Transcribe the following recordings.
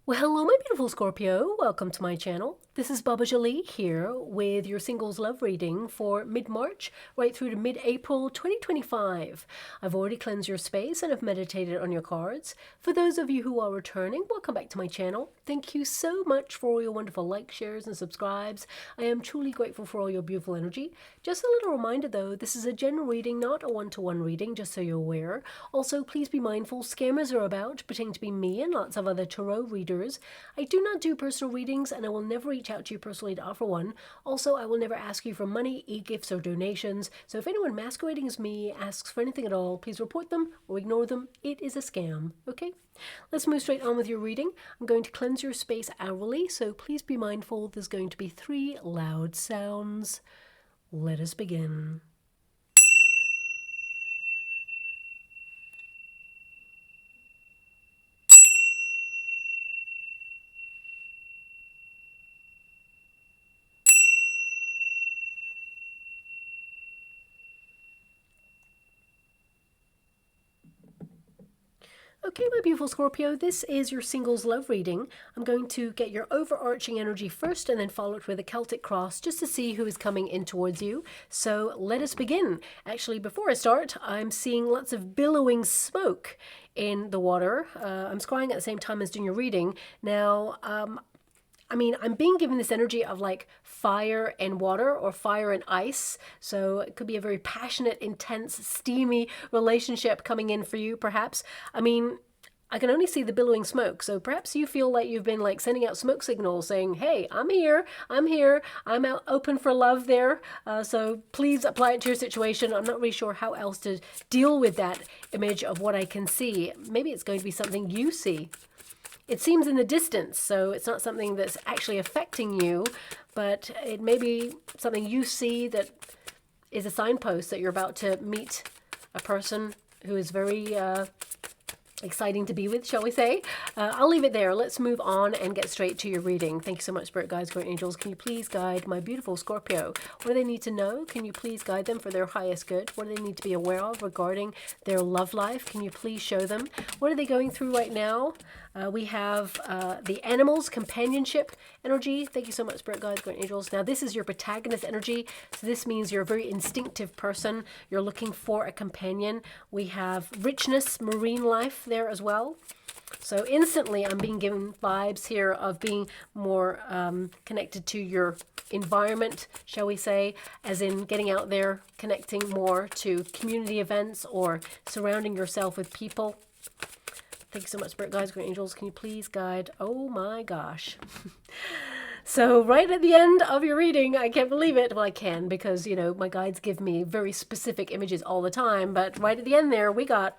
Well, hello, my beautiful Scorpio. Welcome to my channel. This is Baba Jolie here with your singles love reading for mid-March right through to mid-April 2025. I've already cleansed your space and have meditated on your cards. For those of you who are returning, welcome back to my channel. Thank you so much for all your wonderful likes, shares, and subscribes. I am truly grateful for all your beautiful energy. Just a little reminder though, this is a general reading, not a one-to-one reading, just so you're aware. Also, please be mindful, scammers are about, pretending to be me and lots of other tarot readers. I do not do personal readings and I will never reach out to you personally to offer one. Also, I will never ask you for money, e-gifts, or donations. So if anyone masquerading as me asks for anything at all, please report them or ignore them. It is a scam, okay? Let's move straight on with your reading. I'm going to cleanse your space hourly, so please be mindful there's going to be 3 loud sounds. Let us begin. Okay, my beautiful Scorpio, this is your singles love reading. I'm going to get your overarching energy first and then follow it with a Celtic cross just to see who is coming in towards you. So let us begin. Actually, before I start, I'm seeing lots of billowing smoke in the water. I'm scrying at the same time as doing your reading. Now, I'm being given this energy of like fire and water or fire and ice. So it could be a very passionate, intense, steamy relationship coming in for you, perhaps. I can only see the billowing smoke. So perhaps you feel like you've been like sending out smoke signals saying, hey, I'm here, I'm out open for love there. So please apply it to your situation. I'm not really sure how else to deal with that image of what I can see. Maybe it's going to be something you see. It seems in the distance, so it's not something that's actually affecting you, but it may be something you see that is a signpost that you're about to meet a person who is very exciting to be with, shall we say. I'll leave it there. Let's move on and get straight to your reading. Thank you so much, Spirit Guides, Great Angels. Can you please guide my beautiful Scorpio? What do they need to know? Can you please guide them for their highest good? What do they need to be aware of regarding their love life? Can you please show them? What are they going through right now? We have the animals, companionship energy. Thank you so much, Spirit Guides, Great Angels. Now, this is your protagonist energy. So this means you're a very instinctive person. You're looking for a companion. We have richness, marine life there as well. So instantly, I'm being given vibes here of being more connected to your environment, shall we say, as in getting out there, connecting more to community events or surrounding yourself with people. Thank you so much, Spirit Guides, Great Angels. Can you please guide? Oh my gosh. So right at the end of your reading, I can't believe it. Well, I can because, you know, my guides give me very specific images all the time. But right at the end there, we got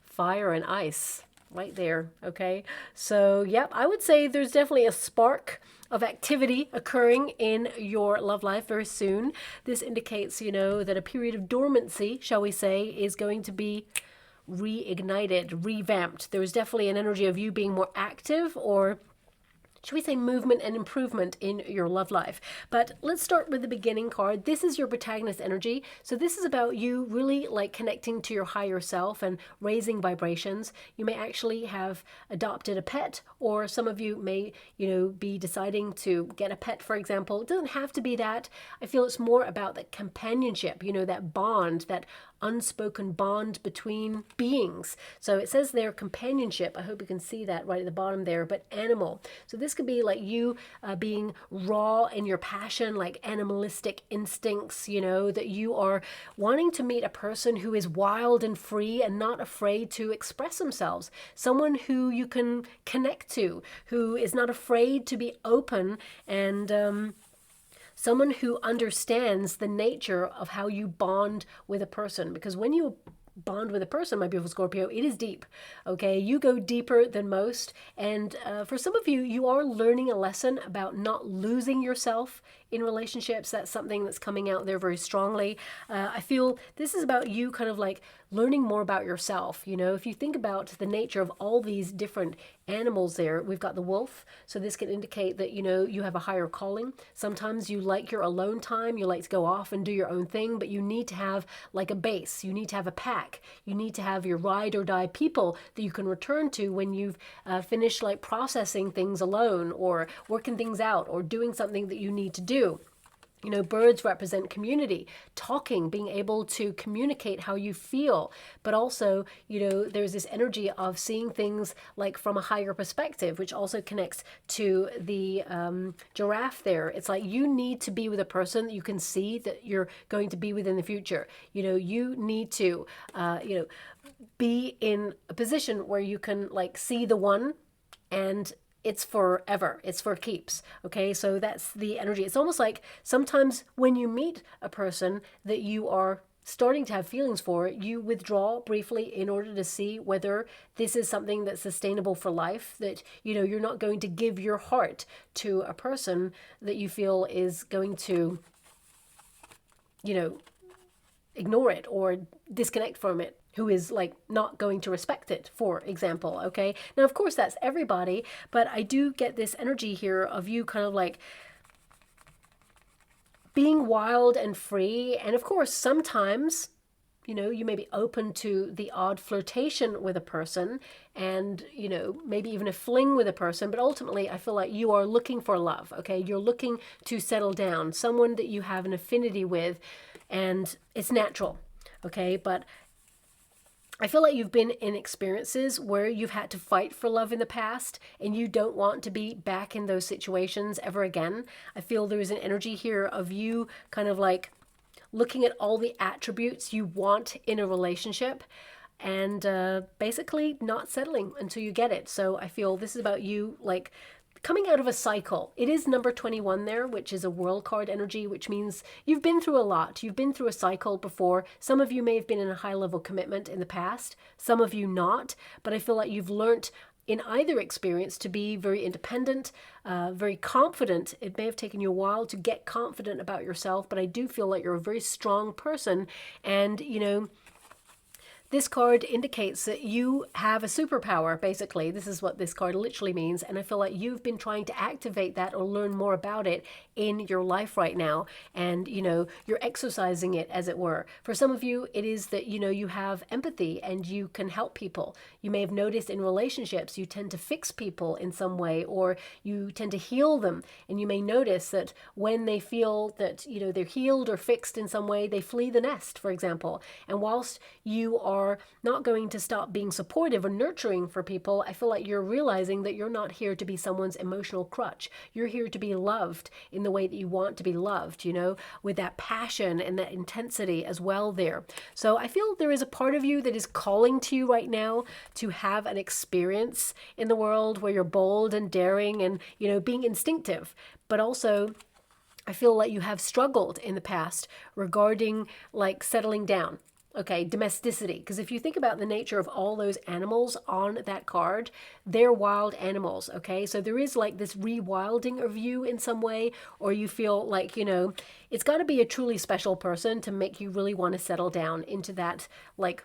fire and ice right there. Okay. So, yep, I would say there's definitely a spark of activity occurring in your love life very soon. This indicates, you know, that a period of dormancy, shall we say, is going to be reignited, revamped. There's definitely an energy of you being more active, or should we say movement and improvement in your love life. But let's start with the beginning card. This is your protagonist energy. So this is about you really like connecting to your higher self and raising vibrations. You may actually have adopted a pet, or some of you may, you know, be deciding to get a pet, for example. It doesn't have to be that. I feel it's more about that companionship, you know, that bond, that unspoken bond between beings. So it says there companionship. I hope you can see that right at the bottom there, but animal. So this could be like you being raw in your passion, like animalistic instincts, you know, that you are wanting to meet a person who is wild and free and not afraid to express themselves. Someone who you can connect to, who is not afraid to be open, and someone who understands the nature of how you bond with a person. Because when you bond with a person, my beautiful Scorpio, it is deep. Okay, you go deeper than most. And for some of you, you are learning a lesson about not losing yourself in relationships. That's something that's coming out there very strongly. I feel this is about you kind of like learning more about yourself. You know, if you think about the nature of all these different animals there, we've got the wolf. So this can indicate that, you know, you have a higher calling. Sometimes you like your alone time. You like to go off and do your own thing, but you need to have like a base. You need to have a pack. You need to have your ride or die people that you can return to when you've finished like processing things alone or working things out or doing something that you need to do. You know, birds represent community, talking, being able to communicate how you feel. But also, you know, there's this energy of seeing things like from a higher perspective, which also connects to the giraffe there. It's like you need to be with a person that you can see that you're going to be with in the future. You know, you need to, be in a position where you can like see the one and it's forever. It's for keeps. Okay, so that's the energy. It's almost like sometimes when you meet a person that you are starting to have feelings for, you withdraw briefly in order to see whether this is something that's sustainable for life, that, you know, you're not going to give your heart to a person that you feel is going to, you know, ignore it or disconnect from it, who is like not going to respect it, for example. Okay, now of course that's everybody, but I do get this energy here of you kind of like being wild and free. And of course sometimes, you know, you may be open to the odd flirtation with a person and, you know, maybe even a fling with a person, but ultimately I feel like you are looking for love. Okay, you're looking to settle down, someone that you have an affinity with, and it's natural. Okay, but I feel like you've been in experiences where you've had to fight for love in the past and you don't want to be back in those situations ever again. I feel there's an energy here of you kind of like looking at all the attributes you want in a relationship and basically not settling until you get it. So I feel this is about you like coming out of a cycle. It is number 21 there, which is a world card energy, which means you've been through a lot. You've been through a cycle before. Some of you may have been in a high level commitment in the past, some of you not, but I feel like you've learned in either experience to be very independent, very confident. It may have taken you a while to get confident about yourself, but I do feel like you're a very strong person. And, you know, this card indicates that you have a superpower, basically. This is what this card literally means. And I feel like you've been trying to activate that or learn more about it in your life right now. And, you know, you're exercising it, as it were. For some of you, it is that, you know, you have empathy and you can help people. You may have noticed in relationships, you tend to fix people in some way, or you tend to heal them. And you may notice that when they feel that, you know, they're healed or fixed in some way, they flee the nest, for example. And whilst you are not going to stop being supportive or nurturing for people, I feel like you're realizing that you're not here to be someone's emotional crutch. You're here to be loved in the way that you want to be loved, you know, with that passion and that intensity as well there. So I feel there is a part of you that is calling to you right now to have an experience in the world where you're bold and daring and, you know, being instinctive, but also I feel like you have struggled in the past regarding like settling down. Okay, domesticity. Because if you think about the nature of all those animals on that card, they're wild animals, okay? So there is like this rewilding of you in some way, or you feel like, you know, it's got to be a truly special person to make you really want to settle down into that like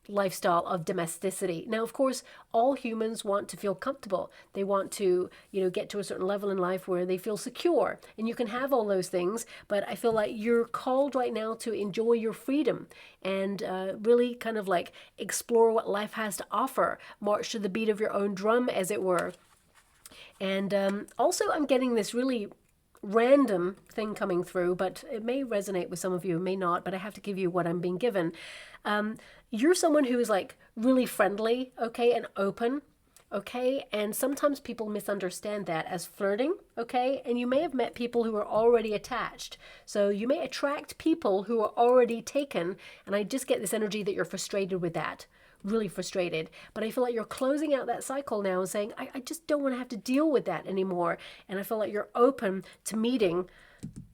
lifestyle of domesticity. Now, of course, all humans want to feel comfortable. They want to, you know, get to a certain level in life where they feel secure, and you can have all those things, but I feel like you're called right now to enjoy your freedom and really kind of like explore what life has to offer, march to the beat of your own drum, as it were. And also I'm getting this really random thing coming through, but it may resonate with some of you, it may not, but I have to give you what I'm being given. You're someone who is like really friendly, okay, and open, okay, and sometimes people misunderstand that as flirting, okay, and you may have met people who are already attached, so you may attract people who are already taken, and I just get this energy that you're frustrated with that. Really frustrated, but I feel like you're closing out that cycle now and saying, I just don't want to have to deal with that anymore. And I feel like you're open to meeting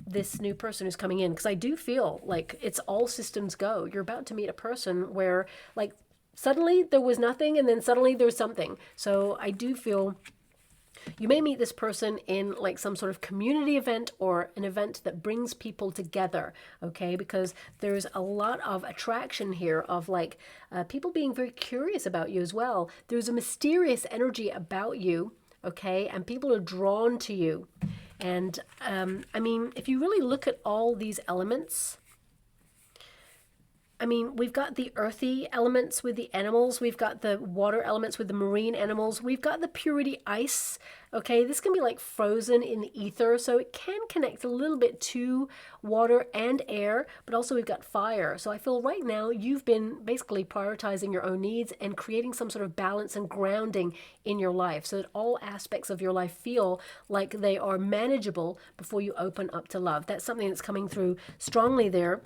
this new person who's coming in, because I do feel like it's all systems go. You're about to meet a person where like suddenly there was nothing and then suddenly there's something. So I do feel You may meet this person in like some sort of community event or an event that brings people together, okay? Because there's a lot of attraction here of like people being very curious about you as well. There's a mysterious energy about you, okay? And people are drawn to you. And I mean, if you really look at all these elements, I mean, we've got the earthy elements with the animals. We've got the water elements with the marine animals. We've got the purity ice. Okay, this can be like frozen in the ether. So it can connect a little bit to water and air, but also we've got fire. So I feel right now you've been basically prioritizing your own needs and creating some sort of balance and grounding in your life so that all aspects of your life feel like they are manageable before you open up to love. That's something that's coming through strongly there.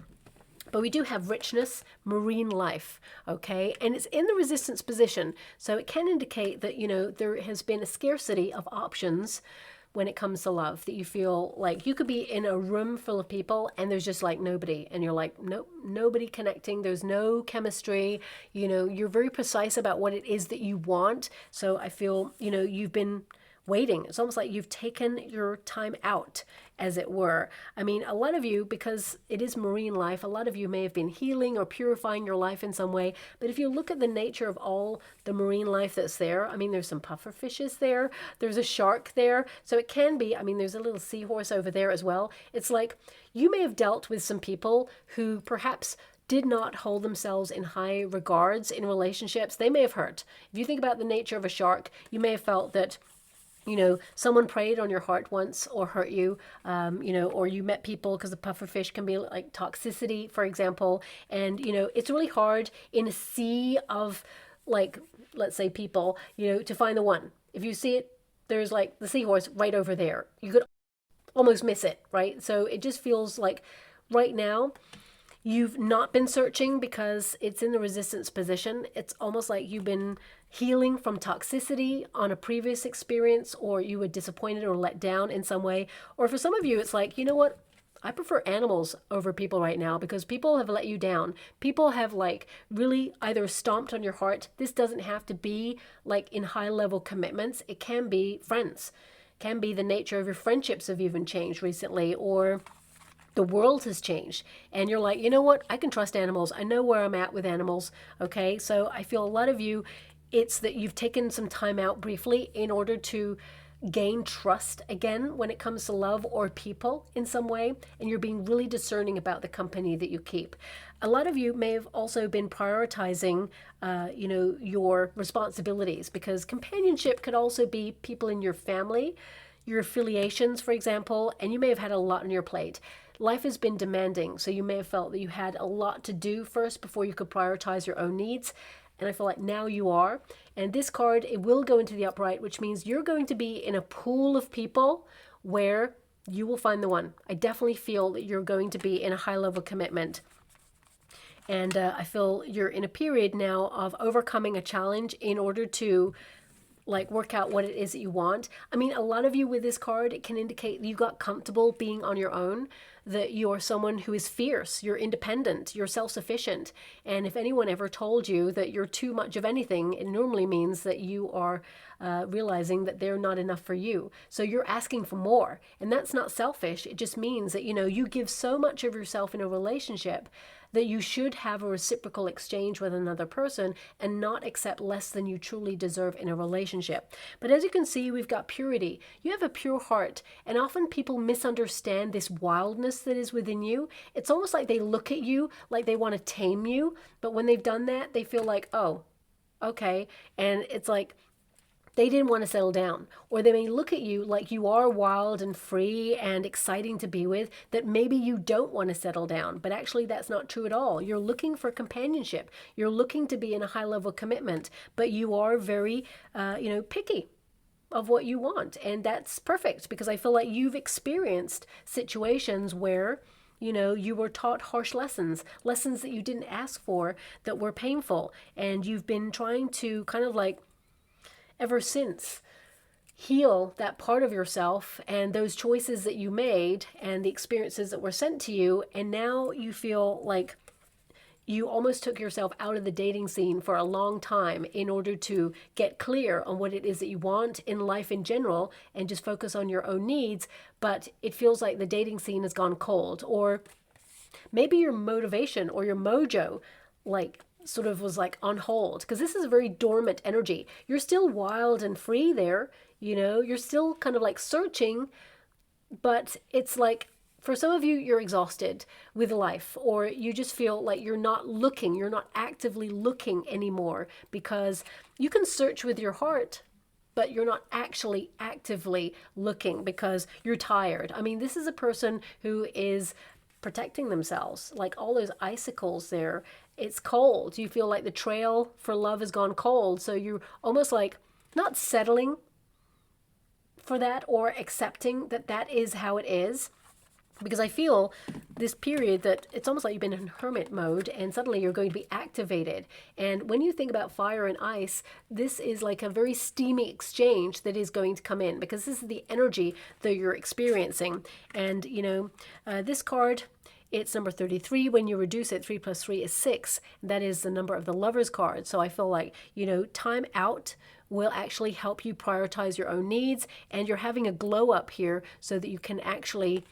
But we do have richness, marine life, okay? And it's in the resistance position. So it can indicate that, you know, there has been a scarcity of options when it comes to love, that you feel like you could be in a room full of people and there's just like nobody. And you're like, nope, nobody connecting. There's no chemistry. You know, you're very precise about what it is that you want. So I feel, you know, you've been waiting. It's almost like you've taken your time out, as it were. I mean, a lot of you, because it is marine life, a lot of you may have been healing or purifying your life in some way. But if you look at the nature of all the marine life that's there, I mean, there's some puffer fishes there. There's a shark there. So it can be, I mean, there's a little seahorse over there as well. It's like you may have dealt with some people who perhaps did not hold themselves in high regards in relationships. They may have hurt. If you think about the nature of a shark, you may have felt that, you know, someone preyed on your heart once or hurt you, you know, or you met people, because the pufferfish can be like toxicity, for example. And, you know, it's really hard in a sea of like, let's say people, you know, to find the one. If you see it, there's like the seahorse right over there. You could almost miss it, right? So it just feels like right now, you've not been searching because it's in the resistance position. It's almost like you've been healing from toxicity on a previous experience, or you were disappointed or let down in some way. Or for some of you, it's like, you know what? I prefer animals over people right now because people have let you down. People have like really either stomped on your heart. This doesn't have to be like in high level commitments. It can be friends. It can be the nature of your friendships have even changed recently, or the world has changed and you're like, you know what? I can trust animals. I know where I'm at with animals. Okay. So I feel a lot of you, it's that you've taken some time out briefly in order to gain trust again when it comes to love or people in some way, and you're being really discerning about the company that you keep. A lot of you may have also been prioritizing, you know, your responsibilities, because companionship could also be people in your family, your affiliations, for example, and you may have had a lot on your plate. Life has been demanding, so you may have felt that you had a lot to do first before you could prioritize your own needs. And I feel like now you are. And this card, it will go into the upright, which means you're going to be in a pool of people where you will find the one. I definitely feel that you're going to be in a high level commitment. And I feel you're in a period now of overcoming a challenge in order to like work out what it is that you want. I mean, a lot of you with this card, it can indicate you got comfortable being on your own, that you're someone who is fierce, you're independent, you're self-sufficient. And if anyone ever told you that you're too much of anything, it normally means that you are realizing that they're not enough for you. So you're asking for more. And that's not selfish. It just means that, you know, you give so much of yourself in a relationship that you should have a reciprocal exchange with another person and not accept less than you truly deserve in a relationship. But as you can see, we've got purity. You have a pure heart, and often people misunderstand this wildness that is within you. It's almost like they look at you like they want to tame you, but when they've done that, they feel like, oh, okay. And it's like, they didn't want to settle down. Or they may look at you like you are wild and free and exciting to be with, that maybe you don't want to settle down. But actually, that's not true at all. You're looking for companionship. You're looking to be in a high level commitment, but you are very, you know, picky of what you want. And that's perfect, because I feel like you've experienced situations where, you know, you were taught harsh lessons that you didn't ask for, that were painful. And you've been trying to kind of like, ever since, heal that part of yourself and those choices that you made and the experiences that were sent to you. And now you feel like you almost took yourself out of the dating scene for a long time in order to get clear on what it is that you want in life in general and just focus on your own needs. But it feels like the dating scene has gone cold, or maybe your motivation or your mojo, like, sort of was like on hold, because this is a very dormant energy. You're still wild and free there, you're still kind of like searching, but it's like, for some of you, you're exhausted with life, or you just feel like you're not actively looking anymore, because you can search with your heart, but you're not actually actively looking because you're tired. I mean, this is a person who is protecting themselves, like all those icicles there. It's cold. You feel like the trail for love has gone cold. So you're almost like not settling for that or accepting that that is how it is. Because I feel this period that it's almost like you've been in hermit mode and suddenly you're going to be activated. And when you think about fire and ice, this is like a very steamy exchange that is going to come in, because this is the energy that you're experiencing. And, this card, it's number 33. When you reduce it, 3 plus 3 is 6. That is the number of the Lover's card. So I feel like, time out will actually help you prioritize your own needs. And you're having a glow up here so that you can actually,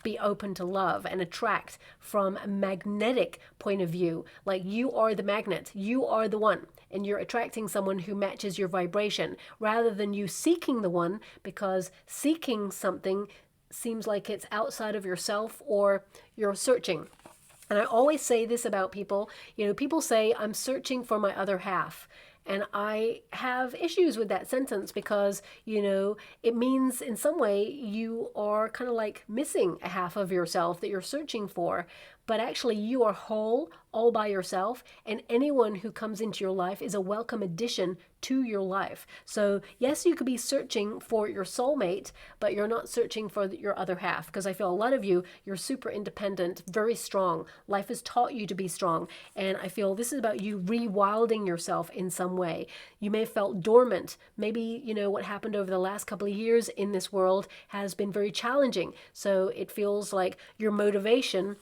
be open to love and attract from a magnetic point of view. Like, you are the magnet, you are the one, and you're attracting someone who matches your vibration rather than you seeking the one, because seeking something seems like it's outside of yourself or you're searching. And I always say this about people, people say, I'm searching for my other half. And I have issues with that sentence because, it means in some way you are kind of like missing a half of yourself that you're searching for. But actually you are whole all by yourself, and anyone who comes into your life is a welcome addition to your life. So yes, you could be searching for your soulmate, but you're not searching for your other half, because I feel a lot of you're super independent, very strong. Life has taught you to be strong, and I feel this is about you rewilding yourself in some way. You may have felt dormant. Maybe, what happened over the last couple of years in this world has been very challenging. So it feels like your motivation,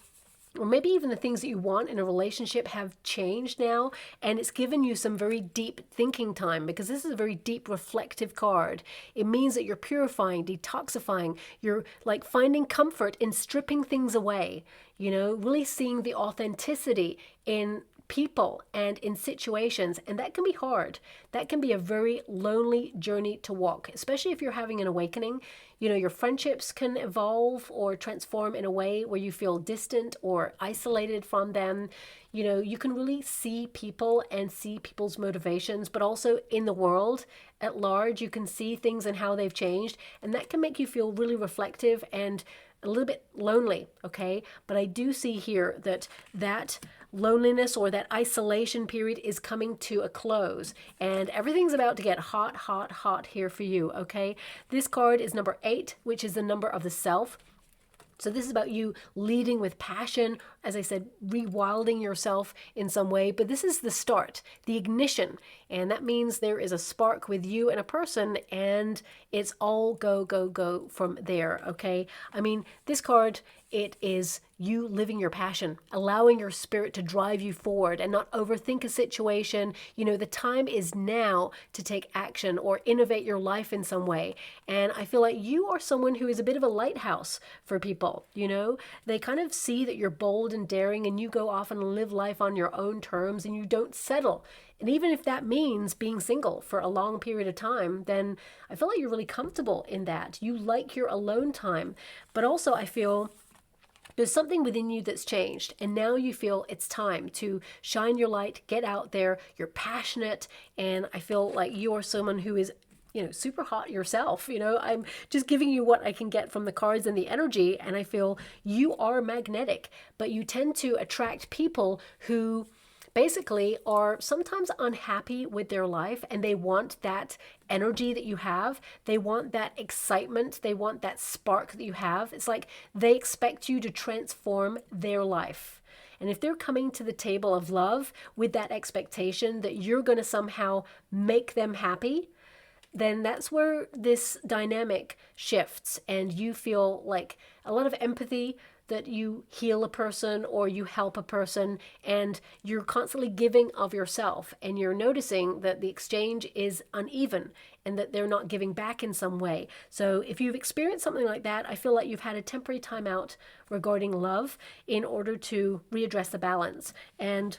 or maybe even the things that you want in a relationship, have changed now, and it's given you some very deep thinking time, because this is a very deep reflective card. It means that you're purifying, detoxifying, you're like finding comfort in stripping things away, really seeing the authenticity in people and in situations. And that can be hard. That can be a very lonely journey to walk, especially if you're having an awakening. Your friendships can evolve or transform in a way where you feel distant or isolated from them. You can really see people and see people's motivations, but also in the world at large, you can see things and how they've changed. And that can make you feel really reflective and a little bit lonely, okay? But I do see here that loneliness or that isolation period is coming to a close, and everything's about to get hot, hot, hot here for you, okay? This card is number 8, which is the number of the self. So this is about you leading with passion, as I said, rewilding yourself in some way. But this is the start, the ignition. And that means there is a spark with you and a person, and it's all go, go, go from there, okay? I mean, this card, it is you living your passion, allowing your spirit to drive you forward and not overthink a situation. The time is now to take action or innovate your life in some way. And I feel like you are someone who is a bit of a lighthouse for people. They kind of see that you're bold and daring, and you go off and live life on your own terms, and you don't settle. And even if that means being single for a long period of time, then I feel like you're really comfortable in that. You like your alone time. But also I feel there's something within you that's changed, and now you feel it's time to shine your light, get out there, you're passionate, and I feel like you are someone who is, super hot yourself. I'm just giving you what I can get from the cards and the energy, and I feel you are magnetic, but you tend to attract people who basically are sometimes unhappy with their life, and they want that energy that you have. They want that excitement. They want that spark that you have. It's like they expect you to transform their life. And if they're coming to the table of love with that expectation that you're going to somehow make them happy, then that's where this dynamic shifts and you feel like a lot of empathy, that you heal a person or you help a person, and you're constantly giving of yourself, and you're noticing that the exchange is uneven and that they're not giving back in some way. So if you've experienced something like that, I feel like you've had a temporary timeout regarding love in order to readdress the balance and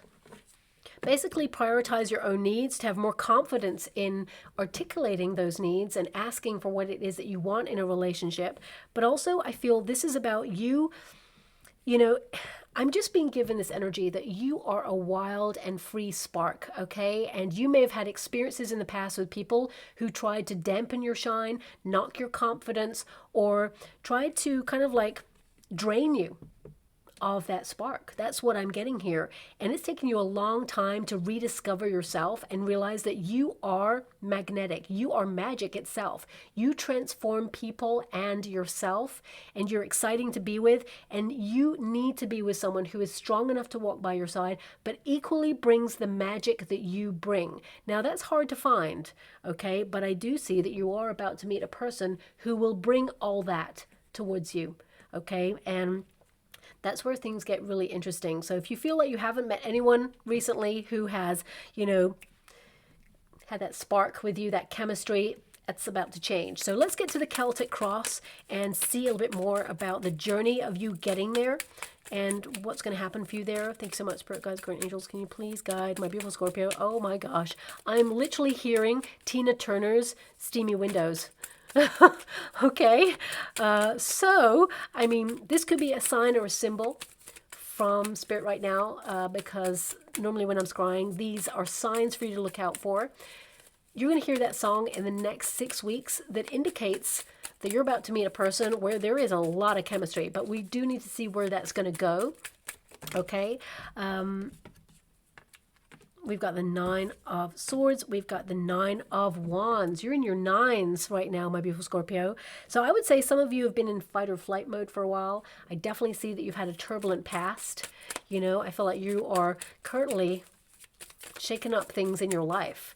basically prioritize your own needs, to have more confidence in articulating those needs and asking for what it is that you want in a relationship. But also, I feel this is about you. You know, I'm just being given this energy that you are a wild and free spark, okay? And you may have had experiences in the past with people who tried to dampen your shine, knock your confidence, or tried to kind of like drain you of that spark. That's what I'm getting here. And it's taken you a long time to rediscover yourself and realize that you are magnetic. You are magic itself. You transform people and yourself, and you're exciting to be with. And you need to be with someone who is strong enough to walk by your side, but equally brings the magic that you bring. Now, that's hard to find, okay? But I do see that you are about to meet a person who will bring all that towards you, okay? And that's where things get really interesting. So if you feel like you haven't met anyone recently who has, you know, had that spark with you, that chemistry, that's about to change. So let's get to the Celtic cross and see a little bit more about the journey of you getting there and what's going to happen for you there. Thanks so much, Spirit Guides, Guardian Angels. Can you please guide my beautiful Scorpio? Oh my gosh. I'm literally hearing Tina Turner's Steamy Windows. Okay, so, I mean, this could be a sign or a symbol from Spirit right now, because normally when I'm scrying, these are signs for you to look out for. You're going to hear that song in the next 6 weeks that indicates that you're about to meet a person where there is a lot of chemistry, but we do need to see where that's going to go, okay? We've got the 9 of Swords. We've got the 9 of Wands. You're in your 9s right now, my beautiful Scorpio. So I would say some of you have been in fight or flight mode for a while. I definitely see that you've had a turbulent past. You know, I feel like you are currently shaking up things in your life.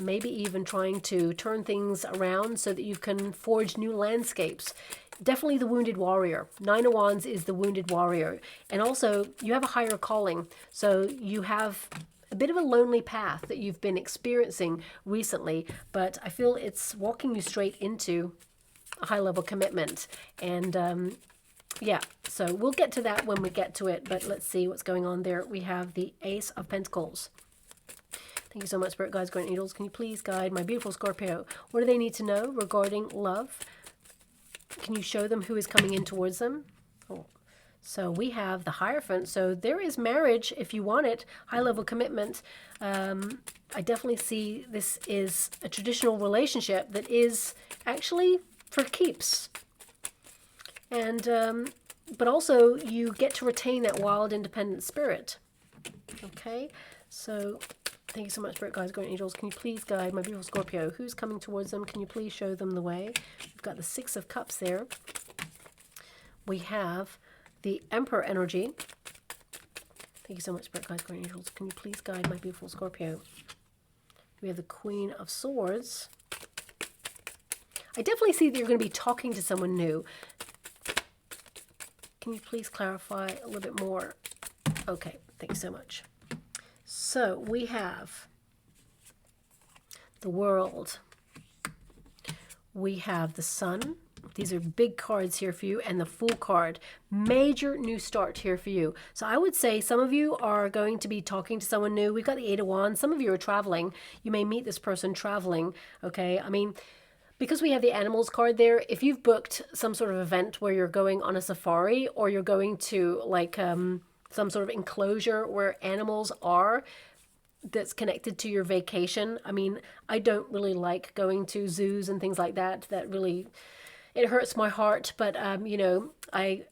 Maybe even trying to turn things around so that you can forge new landscapes. Definitely the wounded warrior. 9 of Wands is the wounded warrior. And also, you have a higher calling. So you have a bit of a lonely path that you've been experiencing recently, but I feel it's walking you straight into a high-level commitment. And yeah, so we'll get to that when we get to it, but let's see what's going on there. We have the Ace of Pentacles. Thank you so much, Spirit Guides, Guardian Angels. Can you please guide my beautiful Scorpio? What do they need to know regarding love? Can you show them who is coming in towards them? Oh. So we have the Hierophant. So there is marriage if you want it, high-level commitment. I definitely see this is a traditional relationship that is actually for keeps. And but also you get to retain that wild, independent spirit. Okay, so thank you so much, Spirit Guides, Guardian Angels. Can you please guide my beautiful Scorpio? Who's coming towards them? Can you please show them the way? We've got the 6 of Cups there. We have the Emperor energy. Thank you so much, Spirit Guides, Guardian Angels. Can you please guide my beautiful Scorpio? We have the Queen of Swords. I definitely see that you're going to be talking to someone new. Can you please clarify a little bit more? Okay, thank you so much. So we have the World. We have the Sun. These are big cards here for you, and the Fool card. Major new start here for you. So I would say some of you are going to be talking to someone new. We've got the 8 of Wands. Some of you are traveling. You may meet this person traveling, okay? I mean, because we have the Animals card there, if you've booked some sort of event where you're going on a safari or you're going to like some sort of enclosure where animals are, that's connected to your vacation. I mean, I don't really like going to zoos and things like that. That really... it hurts my heart, but, you know, I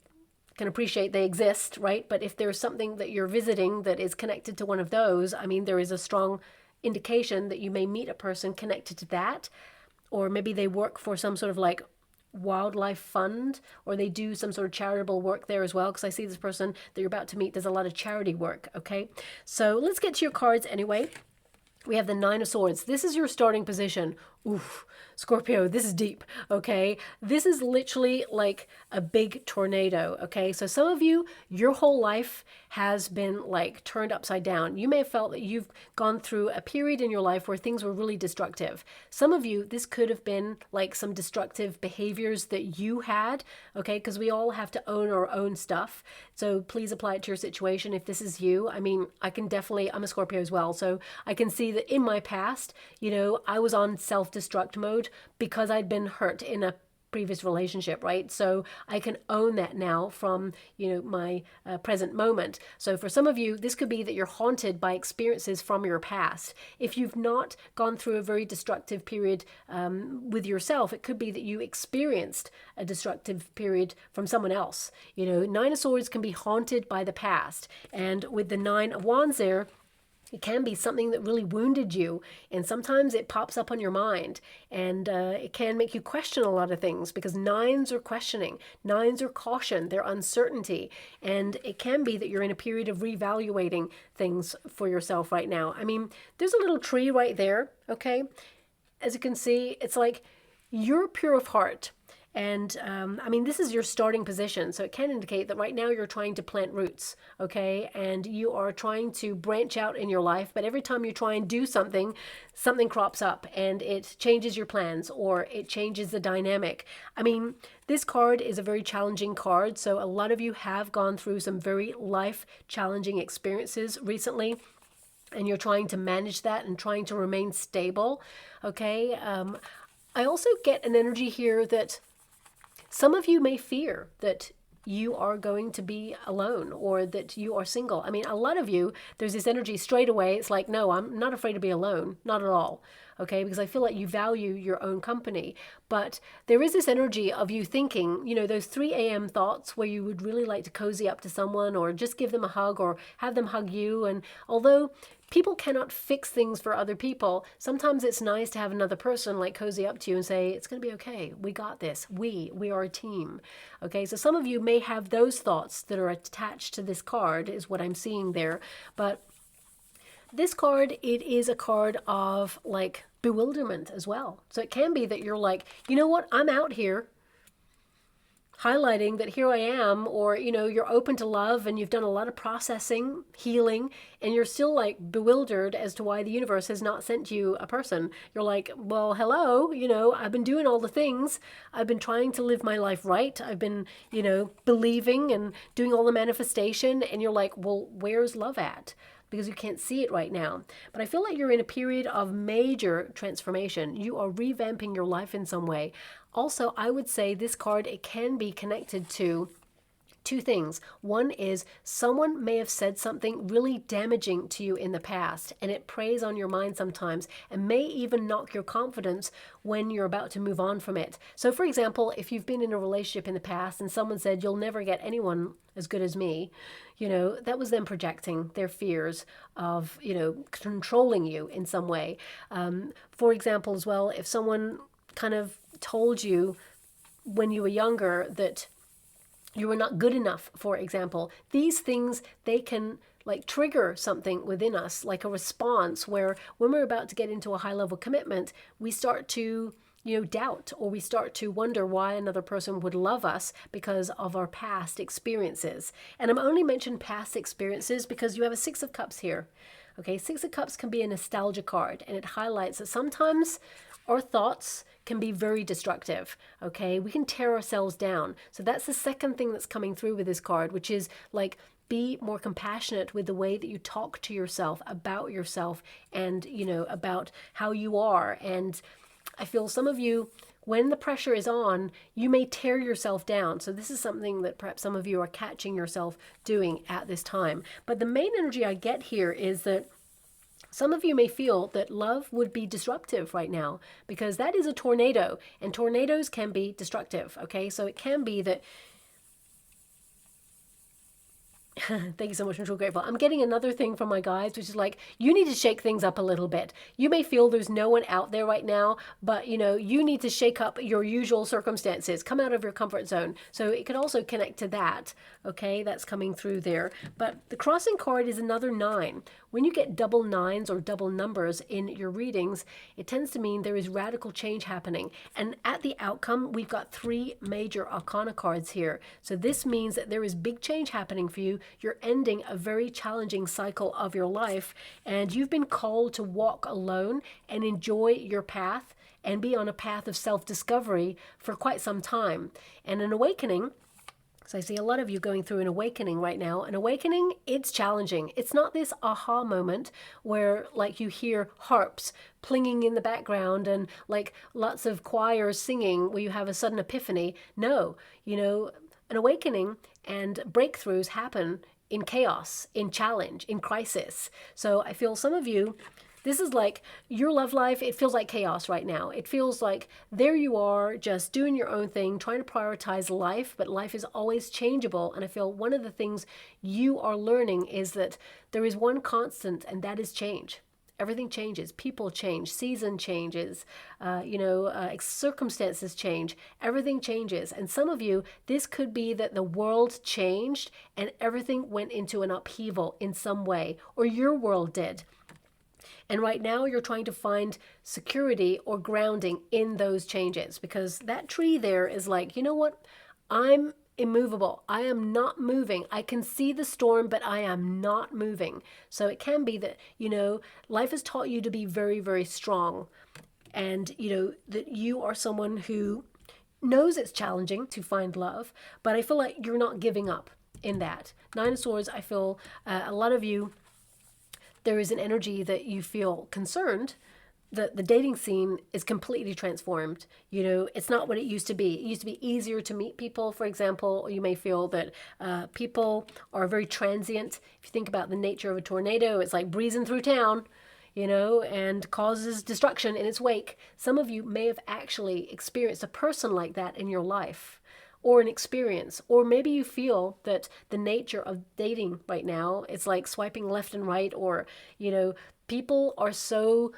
can appreciate they exist, right? But if there's something that you're visiting that is connected to one of those, I mean, there is a strong indication that you may meet a person connected to that, or maybe they work for some sort of like wildlife fund, or they do some sort of charitable work there as well, because I see this person that you're about to meet does a lot of charity work, okay? So let's get to your cards anyway. We have the 9 of Swords. This is your starting position. Oof, Scorpio, this is deep, okay? This is literally like a big tornado, okay? So some of you, your whole life has been like turned upside down. You may have felt that you've gone through a period in your life where things were really destructive. Some of you, this could have been like some destructive behaviors that you had, okay? Because we all have to own our own stuff. So please apply it to your situation if this is you. I mean, I'm a Scorpio as well, so I can see that in my past, I was on self-destruct mode because I'd been hurt in a previous relationship, right? So I can own that now from, my present moment. So for some of you, this could be that you're haunted by experiences from your past. If you've not gone through a very destructive period with yourself, it could be that you experienced a destructive period from someone else. Nine of Swords can be haunted by the past. And with the Nine of Wands there, it can be something that really wounded you, and sometimes it pops up on your mind, and it can make you question a lot of things, because nines are questioning, nines are caution, they're uncertainty, and it can be that you're in a period of reevaluating things for yourself right now. I mean, there's a little tree right there, okay? As you can see, it's like you're pure of heart. And this is your starting position. So it can indicate that right now you're trying to plant roots, okay? And you are trying to branch out in your life. But every time you try and do something, something crops up and it changes your plans, or it changes the dynamic. This card is a very challenging card. So a lot of you have gone through some very life challenging experiences recently, and you're trying to manage that and trying to remain stable, okay? I also get an energy here that some of you may fear that you are going to be alone, or that you are single. A lot of you, there's this energy straight away. It's like, no, I'm not afraid to be alone. Not at all. Okay, because I feel like you value your own company. But there is this energy of you thinking, those 3 a.m. thoughts where you would really like to cozy up to someone, or just give them a hug, or have them hug you. And although people cannot fix things for other people, sometimes it's nice to have another person like cozy up to you and say, it's going to be okay. We got this. We are a team. Okay, so some of you may have those thoughts that are attached to this card, is what I'm seeing there. But this card, it is a card of like bewilderment as well. So it can be that you're like, you know what, I'm out here, highlighting that here I am, or, you're open to love and you've done a lot of processing, healing, and you're still like bewildered as to why the universe has not sent you a person. You're like, well, hello, I've been doing all the things. I've been trying to live my life right. I've been, believing and doing all the manifestation. And you're like, well, where's love at? Because you can't see it right now. But I feel like you're in a period of major transformation. You are revamping your life in some way. Also, I would say this card, it can be connected to two things. One is someone may have said something really damaging to you in the past, and it preys on your mind sometimes and may even knock your confidence when you're about to move on from it. So for example, if you've been in a relationship in the past and someone said, you'll never get anyone as good as me, that was them projecting their fears of, controlling you in some way. For example, as well, if someone kind of told you when you were younger that you were not good enough, for example, these things, they can like trigger something within us, like a response where when we're about to get into a high level commitment, we start to, doubt, or we start to wonder why another person would love us because of our past experiences. And I'm only mentioning past experiences because you have a Six of Cups here. Okay, Six of Cups can be a nostalgia card, and it highlights that sometimes our thoughts can be very destructive, okay? We can tear ourselves down. So that's the second thing that's coming through with this card, which is like, be more compassionate with the way that you talk to yourself, about yourself, and, about how you are. And I feel some of you, when the pressure is on, you may tear yourself down. So this is something that perhaps some of you are catching yourself doing at this time. But the main energy I get here is that some of you may feel that love would be disruptive right now, because that is a tornado, and tornadoes can be destructive, okay? So it can be that Thank you so much. I'm so grateful. I'm getting another thing from my guides, which is like, you need to shake things up a little bit. You may feel there's no one out there right now, but you know, you need to shake up your usual circumstances, come out of your comfort zone. So it could also connect to that. Okay, that's coming through there. But the crossing card is another 9. When you get double 9s or double numbers in your readings, it tends to mean there is radical change happening. And at the outcome, we've got 3 major arcana cards here. So this means that there is big change happening for you. You're ending a very challenging cycle of your life, and you've been called to walk alone and enjoy your path and be on a path of self-discovery for quite some time. And an awakening, so I see a lot of you going through an awakening right now. An awakening, it's challenging. It's not this aha moment where like you hear harps plinging in the background and like lots of choirs singing where you have a sudden epiphany. No, you know, an awakening and breakthroughs happen in chaos, in challenge, in crisis. So I feel some of you, this is like your love life, it feels like chaos right now. It feels like there you are just doing your own thing, trying to prioritize life, but life is always changeable. And I feel one of the things you are learning is that there is one constant, and that is change. Everything changes. People change. Season changes. Circumstances change. Everything changes. And some of you, this could be that the world changed and everything went into an upheaval in some way, or your world did. And right now you're trying to find security or grounding in those changes, because that tree there is like, you know what? I'm immovable. I am not moving. I can see the storm, but I am not moving. So it can be that, you know, life has taught you to be very, very strong. And, you know, that you are someone who knows it's challenging to find love, but I feel like you're not giving up in that. 9 of Swords, I feel a lot of you, there is an energy that you feel concerned that the dating scene is completely transformed. You know, it's not what it used to be. It used to be easier to meet people, for example, or you may feel that people are very transient. If you think about the nature of a tornado, it's like breezing through town, you know, and causes destruction in its wake. Some of you may have actually experienced a person like that in your life, or an experience, or maybe you feel that the nature of dating right now, it's like swiping left and right, or, you know, people are so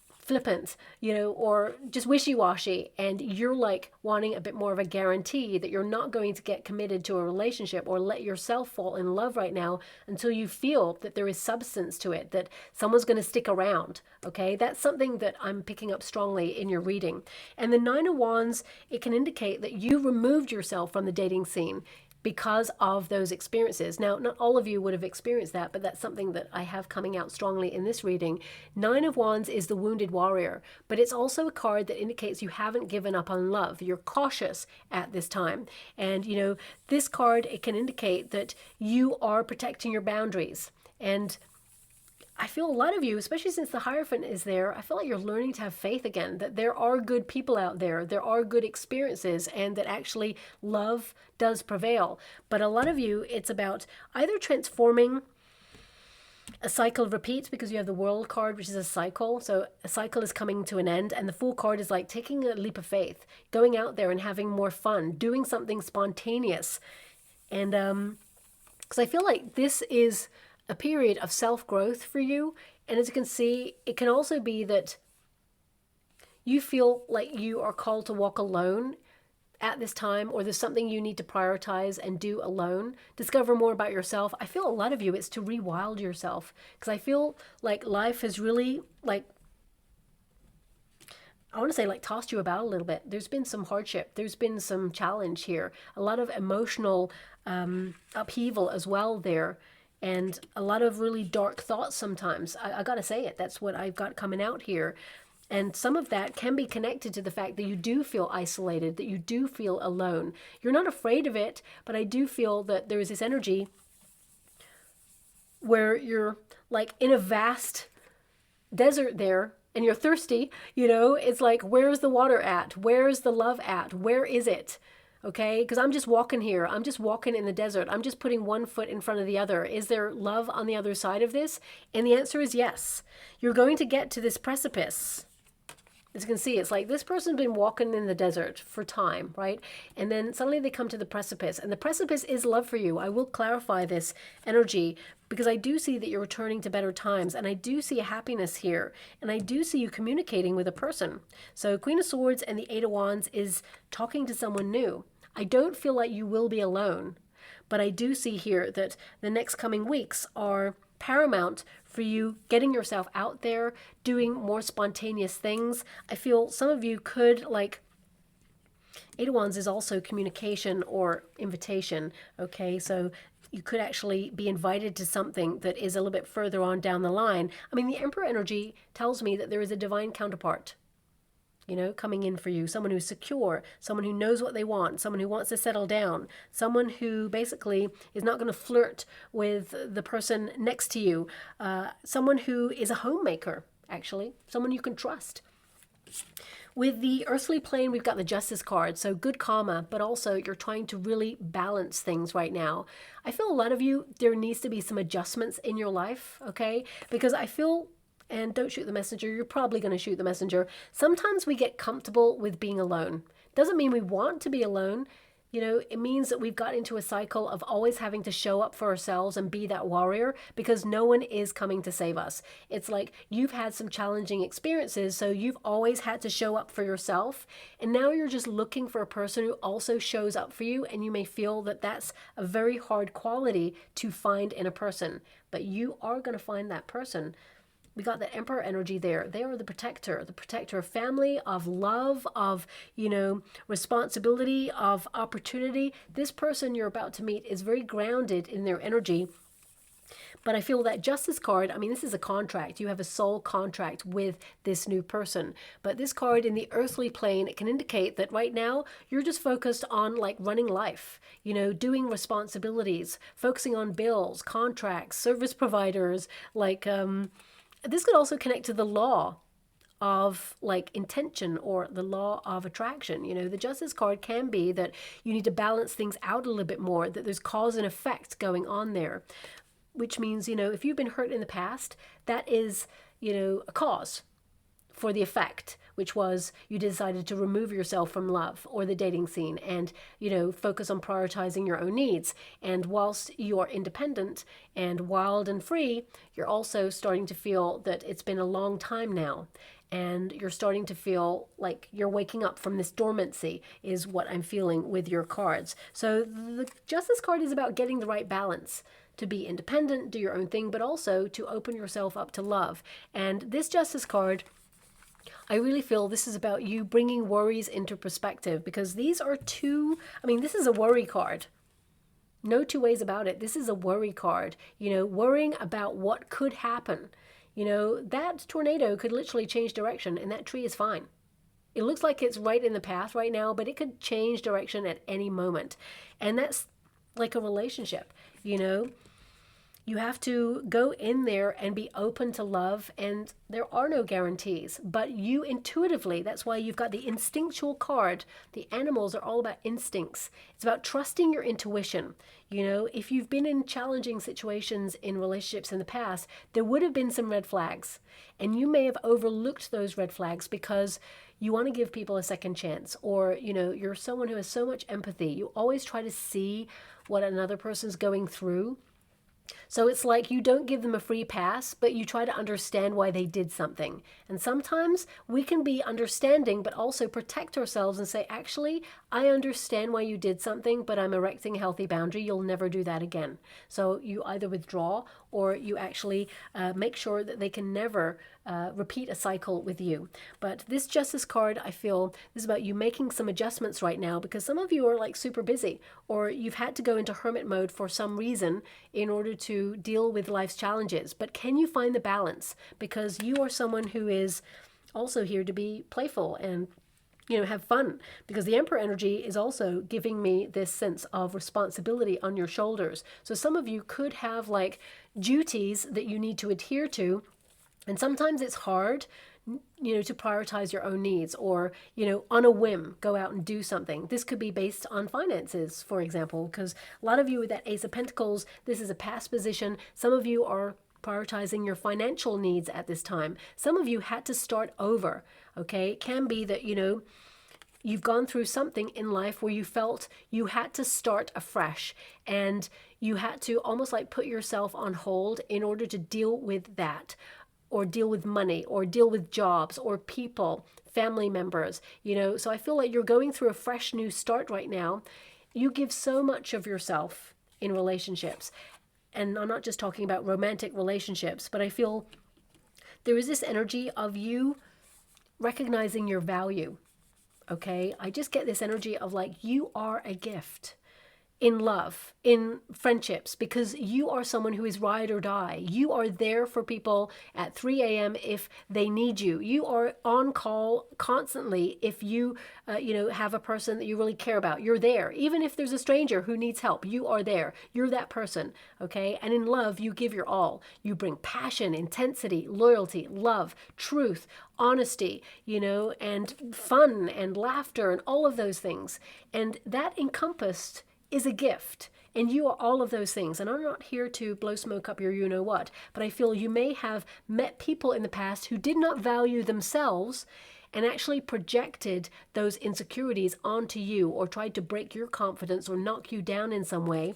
flippant, you know, or just wishy-washy, and you're like wanting a bit more of a guarantee that you're not going to get committed to a relationship or let yourself fall in love right now until you feel that there is substance to it, that someone's going to stick around. Okay, that's something that I'm picking up strongly in your reading. And the 9 of Wands, it can indicate that you removed yourself from the dating scene because of those experiences. Now, not all of you would have experienced that, but that's something that I have coming out strongly in this reading. 9 of Wands is the wounded warrior, but it's also a card that indicates you haven't given up on love. You're cautious at this time. And, you know, this card, it can indicate that you are protecting your boundaries. And I feel a lot of you, especially since the Hierophant is there, I feel like you're learning to have faith again, that there are good people out there, there are good experiences, and that actually love does prevail. But a lot of you, it's about either transforming a cycle repeats, because you have the World card, which is a cycle. So a cycle is coming to an end, and the Fool card is like taking a leap of faith, going out there and having more fun, doing something spontaneous. And because I feel like this is a period of self-growth for you. And as you can see, it can also be that you feel like you are called to walk alone at this time, or there's something you need to prioritize and do alone. Discover more about yourself. I feel a lot of you, it's to rewild yourself, because I feel like life has really, like, I want to say, like, tossed you about a little bit. There's been some hardship. There's been some challenge here. A lot of emotional upheaval as well there. And a lot of really dark thoughts sometimes. I gotta say it. That's what I've got coming out here. And some of that can be connected to the fact that you do feel isolated, that you do feel alone. You're not afraid of it, but I do feel that there is this energy where you're like in a vast desert there, and you're thirsty, you know. It's like, where's the water at? Where's the love at? Where is it? Okay, because I'm just walking here. I'm just walking in the desert. I'm just putting one foot in front of the other. Is there love on the other side of this? And the answer is yes. You're going to get to this precipice As you can see, it's like this person's been walking in the desert for time, right? And then suddenly they come to the precipice, and the precipice is love for you. I will clarify this energy because I do see that you're returning to better times, and I do see a happiness here, and I do see you communicating with a person. So Queen of Swords and the Eight of Wands is talking to someone new. I don't feel like you will be alone, but I do see here that the next coming weeks are paramount for you getting yourself out there, doing more spontaneous things. I feel some of you could, like, Eight of Wands is also communication or invitation, okay? So you could actually be invited to something that is a little bit further on down the line. I mean, the Emperor energy tells me that there is a divine counterpart, you know, coming in for you. Someone who's secure, someone who knows what they want, someone who wants to settle down, someone who basically is not going to flirt with the person next to you, someone who is a homemaker, actually, someone you can trust. With the earthly plane, we've got the Justice card, so good karma, but also you're trying to really balance things right now. I feel a lot of you, there needs to be some adjustments in your life, okay? Because I feel, and don't shoot the messenger, you're probably going to shoot the messenger. Sometimes we get comfortable with being alone. Doesn't mean we want to be alone. You know, it means that we've got into a cycle of always having to show up for ourselves and be that warrior because no one is coming to save us. It's like you've had some challenging experiences, so you've always had to show up for yourself. And now you're just looking for a person who also shows up for you, and you may feel that that's a very hard quality to find in a person. But you are going to find that person. We got the Emperor energy there. They are the protector of family, of love, of, you know, responsibility, of opportunity. This person you're about to meet is very grounded in their energy. But I feel that Justice card, I mean, this is a contract. You have a soul contract with this new person. But this card in the earthly plane, it can indicate that right now you're just focused on like running life, you know, doing responsibilities, focusing on bills, contracts, service providers, like, this could also connect to the law of like intention or the law of attraction. You know, the Justice card can be that you need to balance things out a little bit more, that there's cause and effect going on there, which means, you know, if you've been hurt in the past, that is, you know, a cause for the effect, which was you decided to remove yourself from love or the dating scene and, you know, focus on prioritizing your own needs. And whilst you're independent and wild and free, you're also starting to feel that it's been a long time now. And you're starting to feel like you're waking up from this dormancy is what I'm feeling with your cards. So the Justice card is about getting the right balance to be independent, do your own thing, but also to open yourself up to love. And this Justice card, I really feel this is about you bringing worries into perspective, because these are two, I mean, this is a worry card. No two ways about it. This is a worry card, you know, worrying about what could happen. You know, that tornado could literally change direction and that tree is fine. It looks like it's right in the path right now, but it could change direction at any moment. And that's like a relationship, you know. You have to go in there and be open to love, and there are no guarantees, but you intuitively, that's why you've got the instinctual card. The animals are all about instincts. It's about trusting your intuition. You know, if you've been in challenging situations in relationships in the past, there would have been some red flags, and you may have overlooked those red flags because you want to give people a second chance, or, you know, you're someone who has so much empathy. You always try to see what another person's going through. So it's like you don't give them a free pass, but you try to understand why they did something. And sometimes we can be understanding, but also protect ourselves and say, actually, I understand why you did something, but I'm erecting a healthy boundary. You'll never do that again. So you either withdraw or you actually make sure that they can never repeat a cycle with you. But this Justice card, I feel, is about you making some adjustments right now, because some of you are like super busy, or you've had to go into hermit mode for some reason in order to deal with life's challenges. But can you find the balance? Because you are someone who is also here to be playful and, you know, have fun, because the Emperor energy is also giving me this sense of responsibility on your shoulders. So some of you could have like duties that you need to adhere to, and sometimes it's hard, you know, to prioritize your own needs, or, you know, on a whim, go out and do something. This could be based on finances, for example, because a lot of you with that Ace of Pentacles, this is a past position. Some of you are prioritizing your financial needs at this time. Some of you had to start over, okay? It can be that, you've gone through something in life where you felt you had to start afresh, and you had to almost like put yourself on hold in order to deal with that, or deal with money, or deal with jobs, or people, family members, So I feel like you're going through a fresh new start right now. You give so much of yourself in relationships. And I'm not just talking about romantic relationships, but I feel there is this energy of you recognizing your value. Okay, I just get this energy of like, you are a gift in love, in friendships, because you are someone who is ride or die. You are there for people at 3 a.m. if they need you. You are on call constantly if you, have a person that you really care about. You're there. Even if there's a stranger who needs help, you are there. You're that person, okay? And in love, you give your all. You bring passion, intensity, loyalty, love, truth, honesty, and fun and laughter and all of those things. And that encompassed is a gift, and you are all of those things. And I'm not here to blow smoke up your what, but I feel you may have met people in the past who did not value themselves and actually projected those insecurities onto you, or tried to break your confidence or knock you down in some way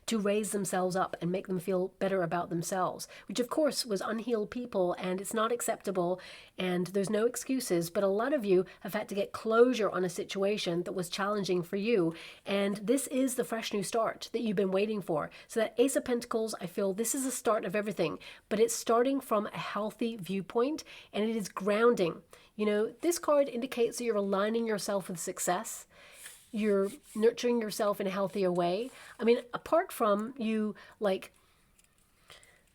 to raise themselves up and make them feel better about themselves, which of course was unhealed people, and it's not acceptable, and there's no excuses. But a lot of you have had to get closure on a situation that was challenging for you, and this is the fresh new start that you've been waiting for. So that Ace of Pentacles, I feel this is the start of everything, but it's starting from a healthy viewpoint, and it is grounding. This card indicates that you're aligning yourself with success. You're nurturing yourself in a healthier way. I mean, apart from you like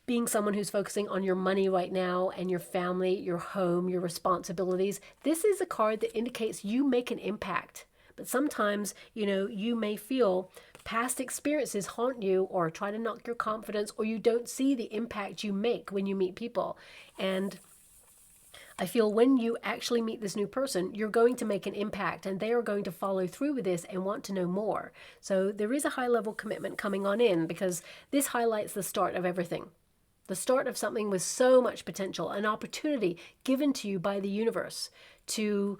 being someone who's focusing on your money right now and your family, your home, your responsibilities, this is a card that indicates you make an impact. But sometimes, you may feel past experiences haunt you, or try to knock your confidence, or you don't see the impact you make when you meet people. And I feel when you actually meet this new person, you're going to make an impact, and they are going to follow through with this and want to know more. So there is a high level commitment coming on in, because this highlights the start of everything. The start of something with so much potential, an opportunity given to you by the universe to,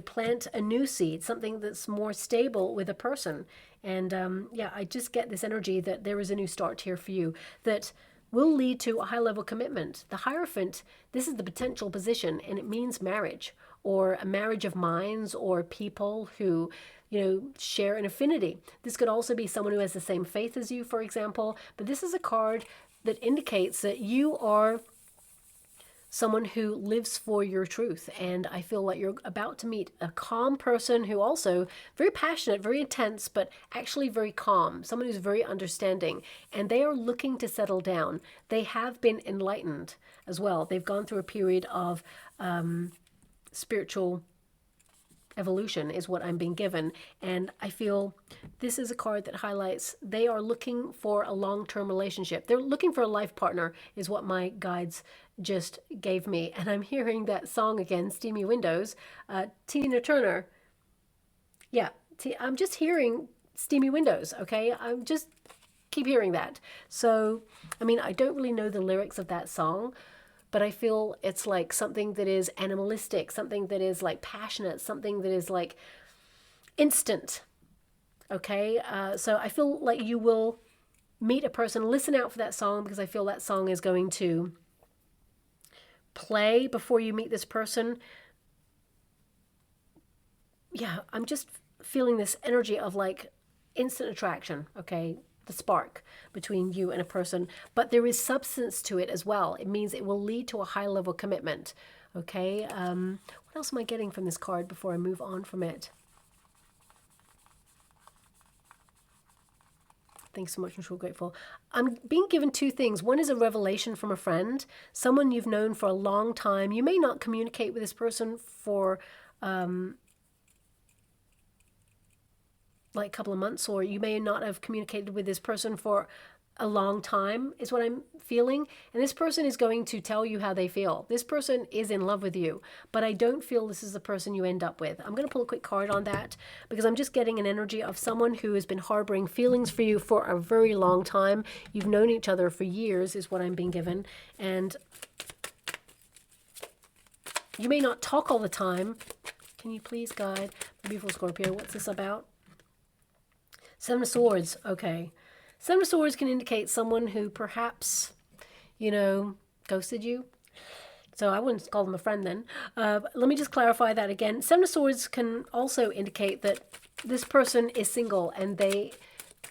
plant a new seed, something that's more stable with a person. And I just get this energy that there is a new start here for you that will lead to a high-level commitment. The Hierophant, this is the potential position, and it means marriage, or a marriage of minds, or people who, share an affinity. This could also be someone who has the same faith as you, for example, but this is a card that indicates that you are someone who lives for your truth. And I feel like you're about to meet a calm person who also very passionate, very intense, but actually very calm, someone who's very understanding, and they are looking to settle down. They have been enlightened as well. They've gone through a period of spiritual evolution is what I'm being given. And I feel this is a card that highlights they are looking for a long-term relationship. They're looking for a life partner is what my guides just gave me. And I'm hearing that song again, Steamy Windows, Tina Turner. Yeah, I'm just hearing Steamy Windows, okay? I'm just keep hearing that. So, I mean, I don't really know the lyrics of that song, but I feel it's like something that is animalistic, something that is like passionate, something that is like instant. Okay, so I feel like you will meet a person. Listen out for that song, because I feel that song is going to play before you meet this person. Yeah, I'm just feeling this energy of like instant attraction, okay? The spark between you and a person, but there is substance to it as well. It means it will lead to a high level commitment. Okay, what else am I getting from this card before I move on from it? Thanks so much, I'm so grateful. I'm being given two things. One is a revelation from a friend, someone you've known for a long time. You may not communicate with this person for like a couple of months, or you may not have communicated with this person for a long time is what I'm feeling. And this person is going to tell you how they feel. This person is in love with you, but I don't feel this is the person you end up with. I'm going to pull a quick card on that because I'm just getting an energy of someone who has been harboring feelings for you for a very long time. You've known each other for years is what I'm being given. And you may not talk all the time. Can you please guide my beautiful Scorpio? What's this about? Seven of Swords. Okay. Seven of Swords can indicate someone who perhaps, ghosted you. So I wouldn't call them a friend then. Let me just clarify that again. Seven of Swords can also indicate that this person is single and they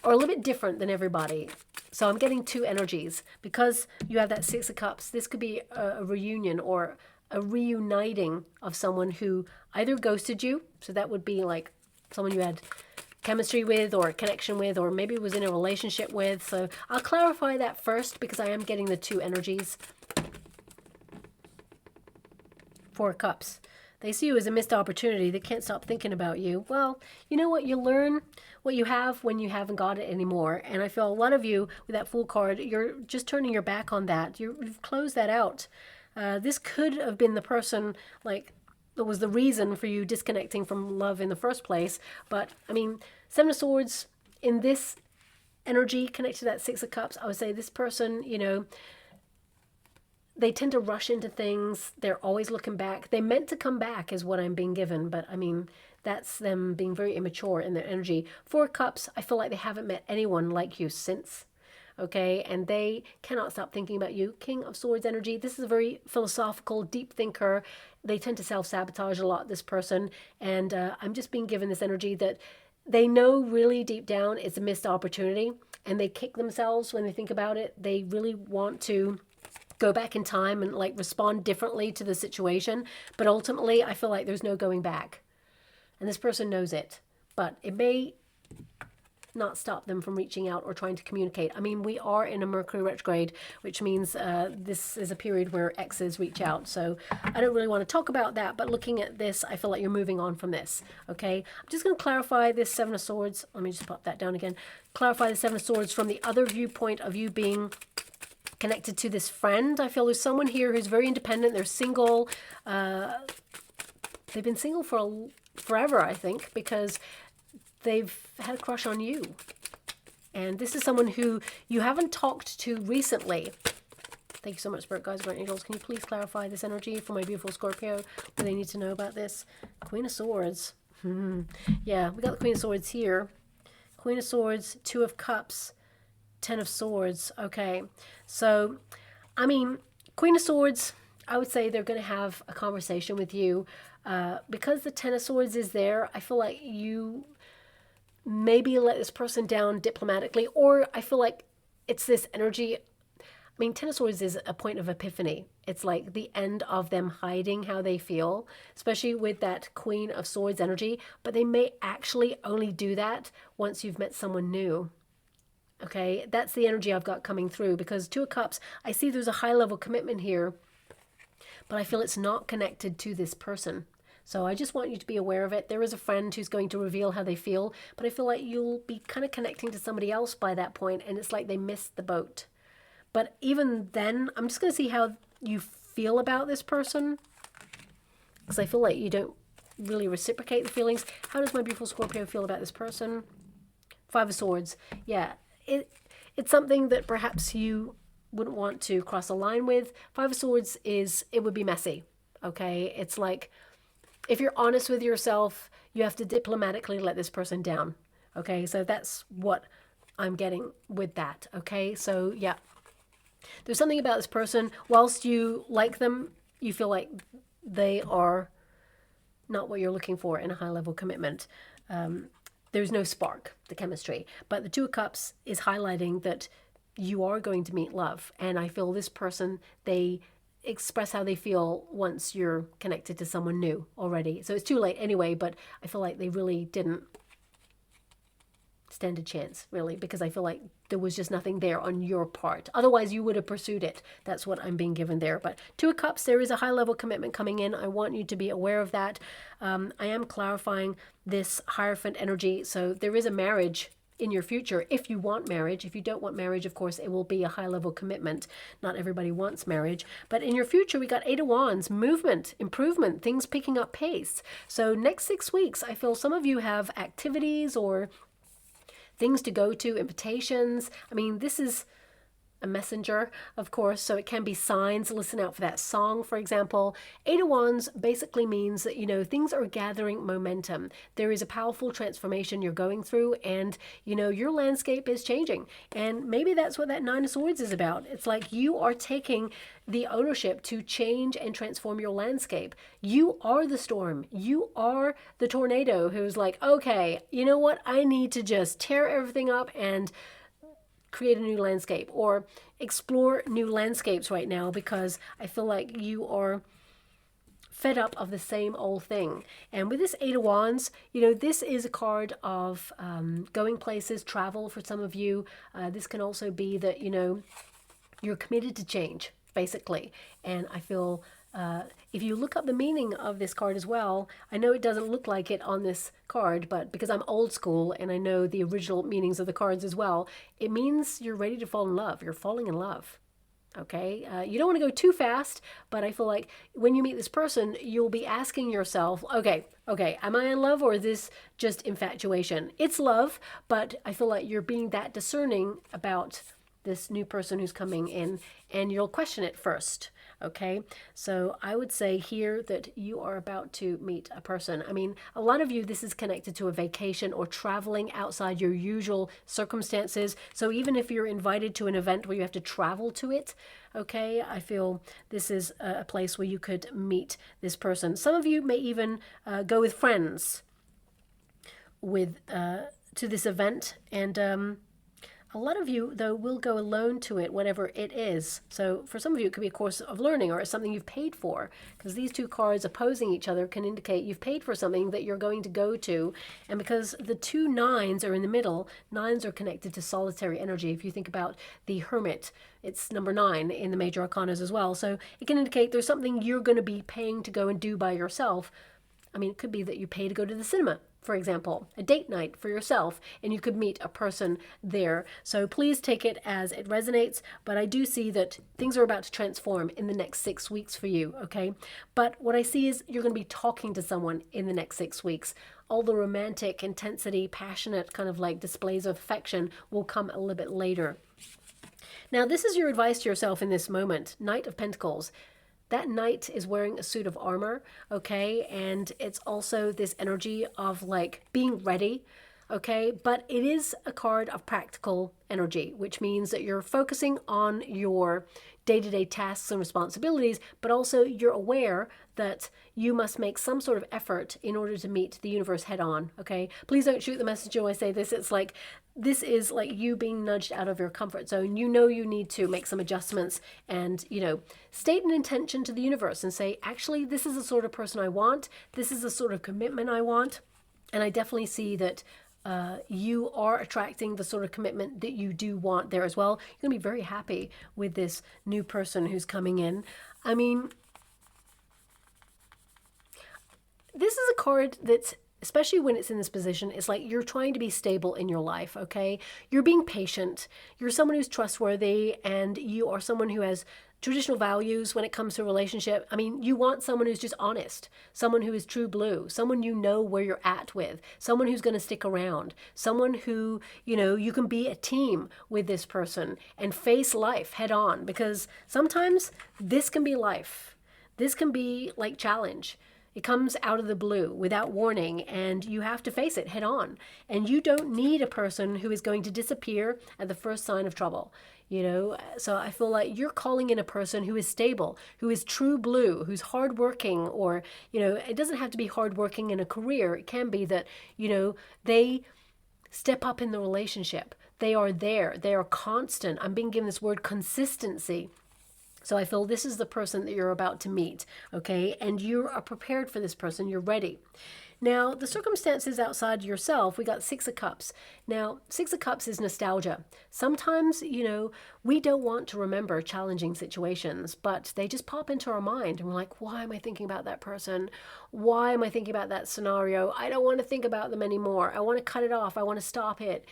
are a little bit different than everybody. So I'm getting two energies. Because you have that Six of Cups, this could be a reunion or a reuniting of someone who either ghosted you. So that would be like someone you had chemistry with or connection with, or maybe was in a relationship with. So I'll clarify that first because I am getting the two energies. Four of Cups. They see you as a missed opportunity. They can't stop thinking about you. Well, you know what? You learn what you have when you haven't got it anymore. And I feel a lot of you with that Fool card, you're just turning your back on that. You've closed that out. This could have been the person that was the reason for you disconnecting from love in the first place. But I mean, Seven of Swords in this energy connected to that Six of Cups, I would say this person, they tend to rush into things. They're always looking back. They meant to come back is what I'm being given. But I mean, that's them being very immature in their energy. Four of Cups, I feel like they haven't met anyone like you since. Okay, and they cannot stop thinking about you. King of Swords energy. This is a very philosophical, deep thinker. They tend to self-sabotage a lot, this person. And I'm just being given this energy that they know really deep down it's a missed opportunity. And they kick themselves when they think about it. They really want to go back in time and respond differently to the situation. But ultimately, I feel like there's no going back. And this person knows it. But it may not stop them from reaching out or trying to communicate. I mean, we are in a Mercury retrograde, which means this is a period where exes reach out. So I don't really want to talk about that, but looking at this, I feel like you're moving on from this, okay? I'm just going to clarify this Seven of Swords. Let me just pop that down again. Clarify the Seven of Swords from the other viewpoint of you being connected to this friend. I feel there's someone here who's very independent. They're single. They've been single for forever, I think, because they've had a crush on you. And this is someone who you haven't talked to recently. Thank you so much, Spirit Guides, Guardian Angels. Can you please clarify this energy for my beautiful Scorpio? What do they need to know about this? Queen of Swords. Yeah, we got the Queen of Swords here. Queen of Swords, Two of Cups, Ten of Swords. Okay, so, I mean, Queen of Swords, I would say they're going to have a conversation with you. Because the Ten of Swords is there, I feel like you maybe let this person down diplomatically, or I feel like it's this energy. I mean, Ten of Swords is a point of epiphany. It's like the end of them hiding how they feel, especially with that Queen of Swords energy, but they may actually only do that once you've met someone new. Okay, that's the energy I've got coming through, because Two of Cups, I see there's a high level commitment here, but I feel it's not connected to this person. So I just want you to be aware of it. There is a friend who's going to reveal how they feel, but I feel like you'll be kind of connecting to somebody else by that point, and it's like they missed the boat. But even then, I'm just going to see how you feel about this person, because I feel like you don't really reciprocate the feelings. How does my beautiful Scorpio feel about this person? Five of Swords. Yeah, it's something that perhaps you wouldn't want to cross a line with. Five of Swords it would be messy, okay? It's like, if you're honest with yourself, you have to diplomatically let this person down. Okay, so that's what I'm getting with that. Okay, so yeah. There's something about this person, whilst you like them, you feel like they are not what you're looking for in a high-level commitment. There's no spark, the chemistry. But the Two of Cups is highlighting that you are going to meet love. And I feel this person, they express how they feel once you're connected to someone new already. So it's too late anyway, but I feel like they really didn't stand a chance, really, because I feel like there was just nothing there on your part. Otherwise, you would have pursued it. That's what I'm being given there. But Two of Cups, there is a high-level commitment coming in. I want you to be aware of that. I am clarifying this Hierophant energy. So there is a marriage in your future if you want marriage. If you don't want marriage, of course, it will be a high-level commitment. Not everybody wants marriage. But in your future, we got Eight of Wands, movement, improvement, things picking up pace. So next 6 weeks, I feel some of you have activities or things to go to, invitations. I mean, this is a messenger, of course, so it can be signs. Listen out for that song, for example. Eight of Wands basically means that, you know, things are gathering momentum. There is a powerful transformation you're going through, and, you know, your landscape is changing. And maybe that's what that Nine of Swords is about. It's like you are taking the ownership to change and transform your landscape. You are the storm. You are the tornado who's like, okay, you know what? I need to just tear everything up and create a new landscape or explore new landscapes right now, because I feel like you are fed up of the same old thing. And with this Eight of Wands, you know, this is a card of going places, travel for some of you. This can also be that, you know, you're committed to change, basically. And I feel if you look up the meaning of this card as well, I know it doesn't look like it on this card, but because I'm old school and I know the original meanings of the cards as well, it means you're ready to fall in love. You're falling in love. Okay, you don't want to go too fast, but I feel like when you meet this person, you'll be asking yourself, okay, am I in love or is this just infatuation? It's love, but I feel like you're being that discerning about this new person who's coming in, and you'll question it first. Okay, so I would say here that you are about to meet a person. I mean, a lot of you, this is connected to a vacation or traveling outside your usual circumstances. So even if you're invited to an event where you have to travel to it, okay, I feel this is a place where you could meet this person. Some of you may even go with friends with to this event, and a lot of you, though, will go alone to it, whatever it is. So for some of you, it could be a course of learning or it's something you've paid for, because these two cards opposing each other can indicate you've paid for something that you're going to go to. And because the two nines are in the middle, nines are connected to solitary energy. If you think about the Hermit, it's number 9 in the major arcanas as well. So it can indicate there's something you're going to be paying to go and do by yourself. I mean, it could be that you pay to go to the cinema, for example, a date night for yourself, and you could meet a person there. So please take it as it resonates, but I do see that things are about to transform in the next 6 weeks for you, okay? But what I see is you're going to be talking to someone in the next 6 weeks. All the romantic intensity, passionate kind of like displays of affection will come a little bit later. Now, this is your advice to yourself in this moment. Knight of Pentacles. That knight is wearing a suit of armor, okay? And it's also this energy of like being ready, okay? But it is a card of practical energy, which means that you're focusing on your day-to-day tasks and responsibilities, but also you're aware that you must make some sort of effort in order to meet the universe head on, okay? Please don't shoot the messenger when I say this. It's like, this is like you being nudged out of your comfort zone. You know you need to make some adjustments and, you know, state an intention to the universe and say, actually, this is the sort of person I want. This is the sort of commitment I want. And I definitely see that you are attracting the sort of commitment that you do want there as well. You're going to be very happy with this new person who's coming in. I mean, this is a card that's, especially when it's in this position, it's like you're trying to be stable in your life, okay? You're being patient. You're someone who's trustworthy, and you are someone who has traditional values when it comes to a relationship. I mean, you want someone who's just honest, someone who is true blue, someone you know where you're at with, someone who's going to stick around, someone who, you know, you can be a team with this person and face life head on, because sometimes this can be life. This can be like challenge. It comes out of the blue without warning, and you have to face it head on. And you don't need a person who is going to disappear at the first sign of trouble, you know? So I feel like you're calling in a person who is stable, who is true blue, who's hardworking, or, you know, it doesn't have to be hardworking in a career. It can be that, you know, they step up in the relationship. They are there. They are constant. I'm being given this word consistency. So I feel this is the person that you're about to meet, okay? And you are prepared for this person. You're ready. Now, the circumstances outside yourself, we got Six of Cups. Now, Six of Cups is nostalgia. Sometimes, we don't want to remember challenging situations, but they just pop into our mind and we're like, why am I thinking about that person? Why am I thinking about that scenario? I don't want to think about them anymore. I want to cut it off. I want to stop it.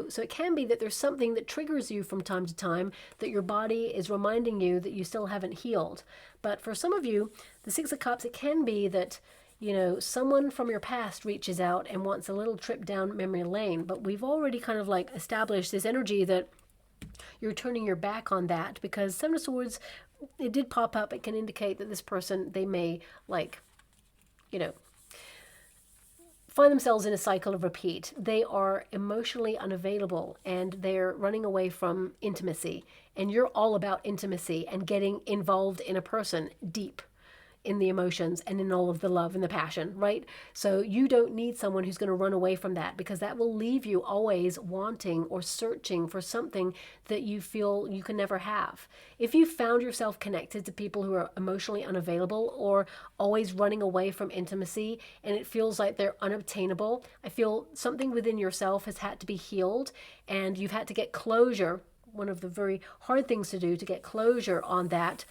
So it can be that there's something that triggers you from time to time that your body is reminding you that you still haven't healed. But for some of you, the Six of Cups, it can be that someone from your past reaches out and wants a little trip down memory lane, but we've already kind of like established this energy that you're turning your back on that, because Seven of Swords, it did pop up. It can indicate that this person, they may find themselves in a cycle of repeat. They are emotionally unavailable and they're running away from intimacy, and you're all about intimacy and getting involved in a person deep in the emotions and in all of the love and the passion, right? So you don't need someone who's going to run away from that, because that will leave you always wanting or searching for something that you feel you can never have. If you found yourself connected to people who are emotionally unavailable or always running away from intimacy and it feels like they're unobtainable, I feel something within yourself has had to be healed and you've had to get closure. One of the very hard things to do, to get closure on that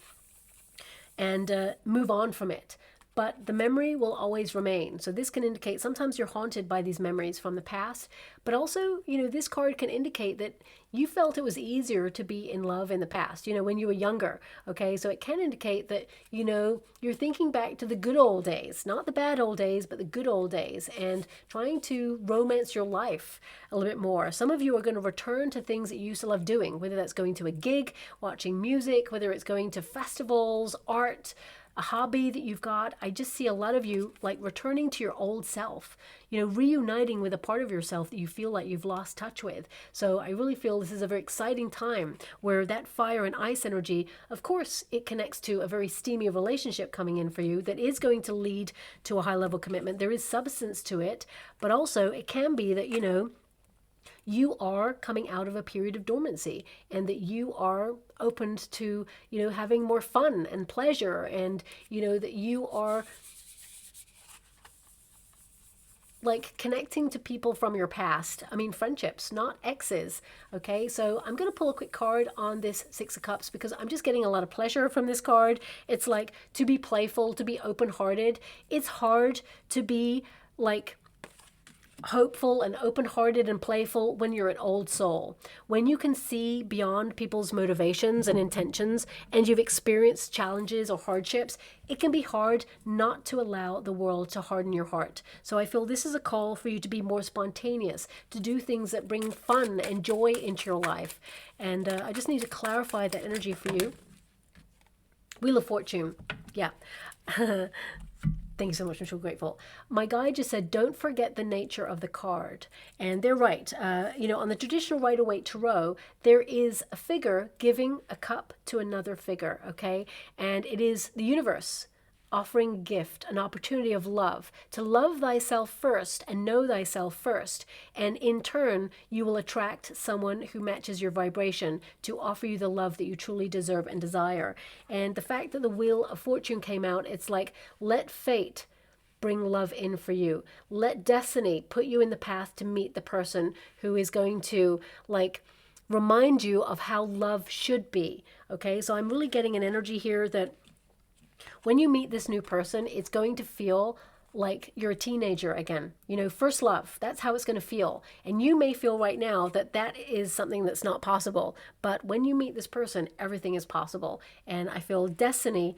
and move on from it. But the memory will always remain. So this can indicate sometimes you're haunted by these memories from the past, but also, this card can indicate that you felt it was easier to be in love in the past, when you were younger. Okay, so it can indicate that, you're thinking back to the good old days, not the bad old days, but the good old days, and trying to romance your life a little bit more. Some of you are going to return to things that you used to love doing, whether that's going to a gig, watching music, whether it's going to festivals, art, a hobby that you've got. I just see a lot of you like returning to your old self, reuniting with a part of yourself that you feel like you've lost touch with. So I really feel this is a very exciting time where that fire and ice energy, of course, it connects to a very steamy relationship coming in for you that is going to lead to a high level commitment. There is substance to it, but also it can be that, you are coming out of a period of dormancy and that you are opened to, having more fun and pleasure, and, that you are like connecting to people from your past. I mean, friendships, not exes. Okay, so I'm going to pull a quick card on this Six of Cups because I'm just getting a lot of pleasure from this card. It's like to be playful, to be open-hearted. It's hard to be like hopeful and open-hearted and playful when you're an old soul. When you can see beyond people's motivations and intentions and you've experienced challenges or hardships, it can be hard not to allow the world to harden your heart. So I feel this is a call for you to be more spontaneous, to do things that bring fun and joy into your life. And I just need to clarify that energy for you. Wheel of Fortune. Yeah. Thank you so much. I'm so grateful. My guide just said, don't forget the nature of the card. And they're right. On the traditional Rider-Waite Tarot, there is a figure giving a cup to another figure, okay? And it is the universe offering a gift, an opportunity of love, to love thyself first and know thyself first. And in turn, you will attract someone who matches your vibration to offer you the love that you truly deserve and desire. And the fact that the Wheel of Fortune came out, it's like, let fate bring love in for you. Let destiny put you in the path to meet the person who is going to remind you of how love should be. Okay, so I'm really getting an energy here that when you meet this new person, it's going to feel like you're a teenager again. First love, that's how it's going to feel. And you may feel right now that that is something that's not possible. But when you meet this person, everything is possible. And I feel destiny,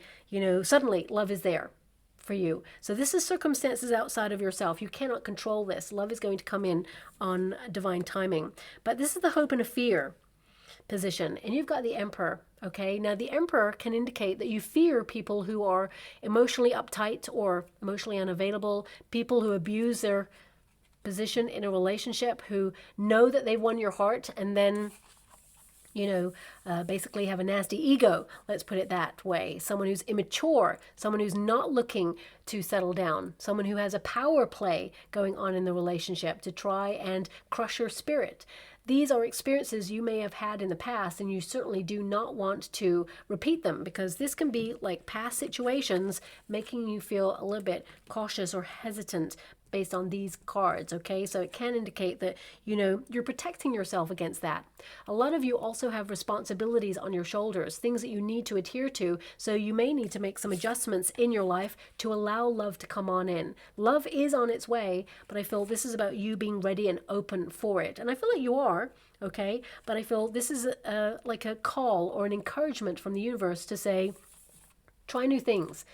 suddenly love is there for you. So this is circumstances outside of yourself. You cannot control this. Love is going to come in on divine timing. But this is the hope and a fear position, and you've got the Emperor. Okay, now the Emperor can indicate that you fear people who are emotionally uptight or emotionally unavailable, people who abuse their position in a relationship, who know that they've won your heart and then basically have a nasty ego, let's put it that way. Someone who's immature, someone who's not looking to settle down, someone who has a power play going on in the relationship to try and crush your spirit. These are experiences you may have had in the past, and you certainly do not want to repeat them, because this can be like past situations making you feel a little bit cautious or hesitant based on these cards, okay? So it can indicate that, you know, you're protecting yourself against that. A lot of you also have responsibilities on your shoulders, things that you need to adhere to, so you may need to make some adjustments in your life to allow love to come on in. Love is on its way, but I feel this is about you being ready and open for it. And I feel like you are, okay? But I feel this is like a call or an encouragement from the universe to say, try new things.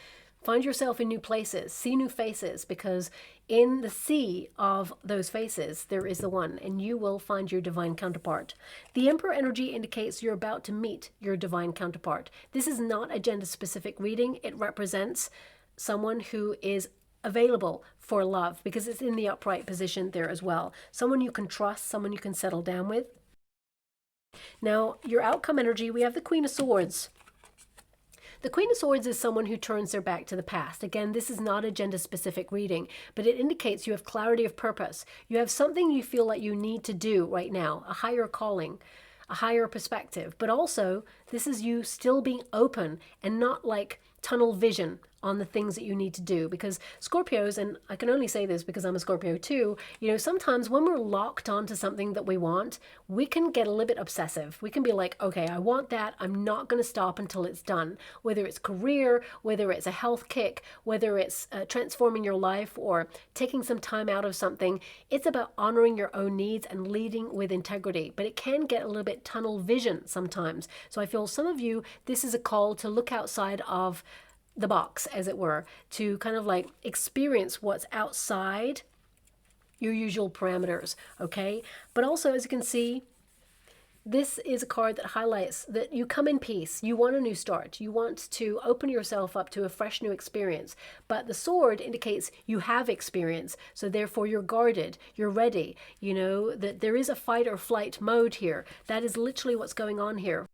Find yourself in new places, see new faces, because in the sea of those faces, there is the one, and you will find your divine counterpart. The Emperor energy indicates you're about to meet your divine counterpart. This is not a gender-specific reading. It represents someone who is available for love, because it's in the upright position there as well. Someone you can trust, someone you can settle down with. Now, your outcome energy, we have the Queen of Swords. The Queen of Swords is someone who turns their back to the past. Again, this is not a gender-specific reading, but it indicates you have clarity of purpose. You have something you feel like you need to do right now, a higher calling, a higher perspective. But also, this is you still being open and not like tunnel vision on the things that you need to do. Because Scorpios, and I can only say this because I'm a Scorpio too, you know, sometimes when we're locked onto something that we want, we can get a little bit obsessive. We can be like, okay, I want that. I'm not going to stop until it's done. Whether it's career, whether it's a health kick, whether it's transforming your life or taking some time out of something, it's about honoring your own needs and leading with integrity. But it can get a little bit tunnel vision sometimes. So I feel some of you, this is a call to look outside of the box, as it were, to kind of like experience what's outside your usual parameters, okay? But also, as you can see, this is a card that highlights that you come in peace. You want a new start. You want to open yourself up to a fresh new experience. But the sword indicates you have experience. So therefore you're guarded. You're ready. You know, that there is a fight or flight mode here. That is literally what's going on here.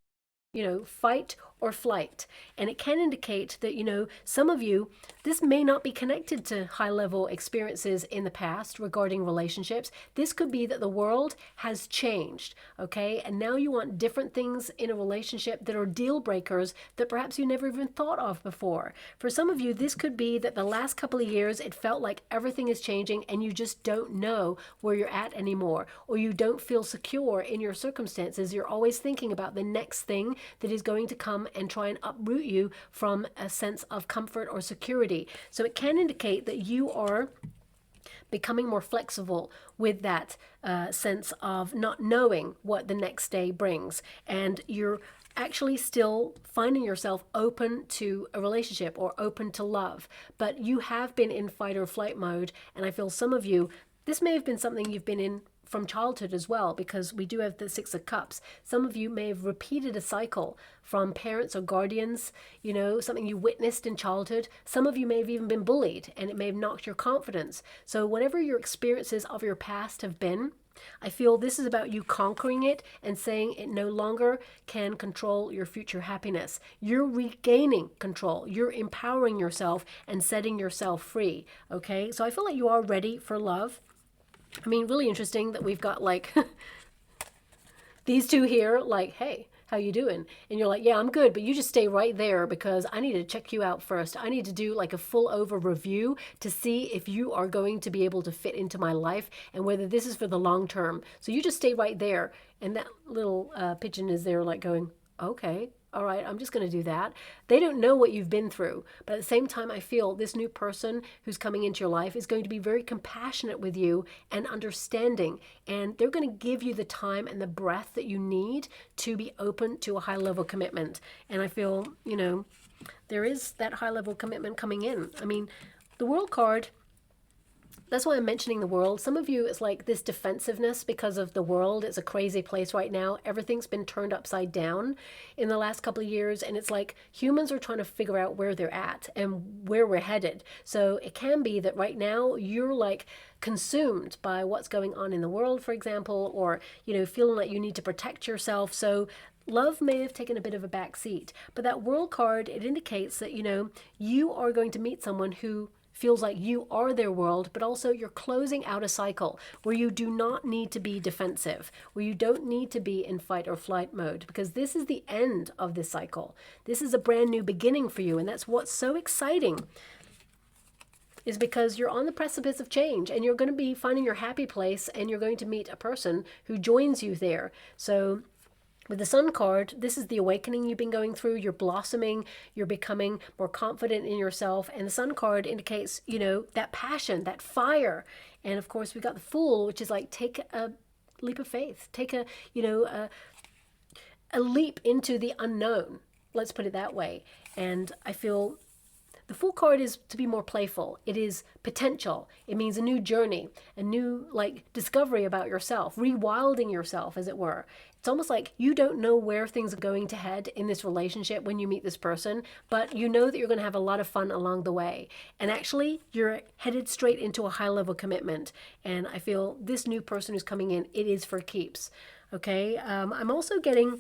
You know, fight or flight. And it can indicate that, you know, some of you, this may not be connected to high-level experiences in the past regarding relationships. This could be that the world has changed, okay? And now you want different things in a relationship that are deal breakers that perhaps you never even thought of before. For some of you, this could be that the last couple of years, it felt like everything is changing and you just don't know where you're at anymore, or you don't feel secure in your circumstances. You're always thinking about the next thing that is going to come and try and uproot you from a sense of comfort or security. So it can indicate that you are becoming more flexible with that sense of not knowing what the next day brings. And you're actually still finding yourself open to a relationship or open to love. But you have been in fight or flight mode. And I feel some of you, this may have been something you've been in from childhood as well, because we do have the Six of Cups. Some of you may have repeated a cycle from parents or guardians, you know, something you witnessed in childhood. Some of you may have even been bullied and it may have knocked your confidence. So whatever your experiences of your past have been, I feel this is about you conquering it and saying it no longer can control your future happiness. You're regaining control. You're empowering yourself and setting yourself free, okay? So I feel like you are ready for love. I mean, really interesting that we've got like these two here, like, hey, how you doing? And you're like, yeah, I'm good, but you just stay right there because I need to check you out first. I need to do like a full over review to see if you are going to be able to fit into my life and whether this is for the long term. So you just stay right there. And that little pigeon is there like going, okay, all right, I'm just going to do that. They don't know what you've been through. But at the same time, I feel this new person who's coming into your life is going to be very compassionate with you and understanding. And they're going to give you the time and the breath that you need to be open to a high level commitment. And I feel, you know, there is that high level commitment coming in. I mean, the World card, that's why I'm mentioning the world. Some of you, it's like this defensiveness because of the world. It's a crazy place right now. Everything's been turned upside down in the last couple of years. And it's like humans are trying to figure out where they're at and where we're headed. So it can be that right now you're like consumed by what's going on in the world, for example, or, you know, feeling like you need to protect yourself. So love may have taken a bit of a back seat. But that world card, it indicates that, you know, you are going to meet someone who feels like you are their world, but also you're closing out a cycle where you do not need to be defensive, where you don't need to be in fight or flight mode, because this is the end of this cycle. This is a brand new beginning for you, and that's what's so exciting. is because you're on the precipice of change, and you're going to be finding your happy place, and you're going to meet a person who joins you there. So with the Sun card, this is the awakening you've been going through. You're blossoming, you're becoming more confident in yourself. And the Sun card indicates, you know, that passion, that fire. And of course, we got the Fool, which is like, take a leap of faith. Take a, you know, a leap into the unknown. Let's put it that way. And I feel the Fool card is to be more playful. It is potential. It means a new journey, a new like discovery about yourself, rewilding yourself, as it were. It's almost like you don't know where things are going to head in this relationship when you meet this person, but you know that you're going to have a lot of fun along the way. And actually, you're headed straight into a high-level commitment. And I feel this new person who's coming in, it is for keeps. Okay? I'm also getting,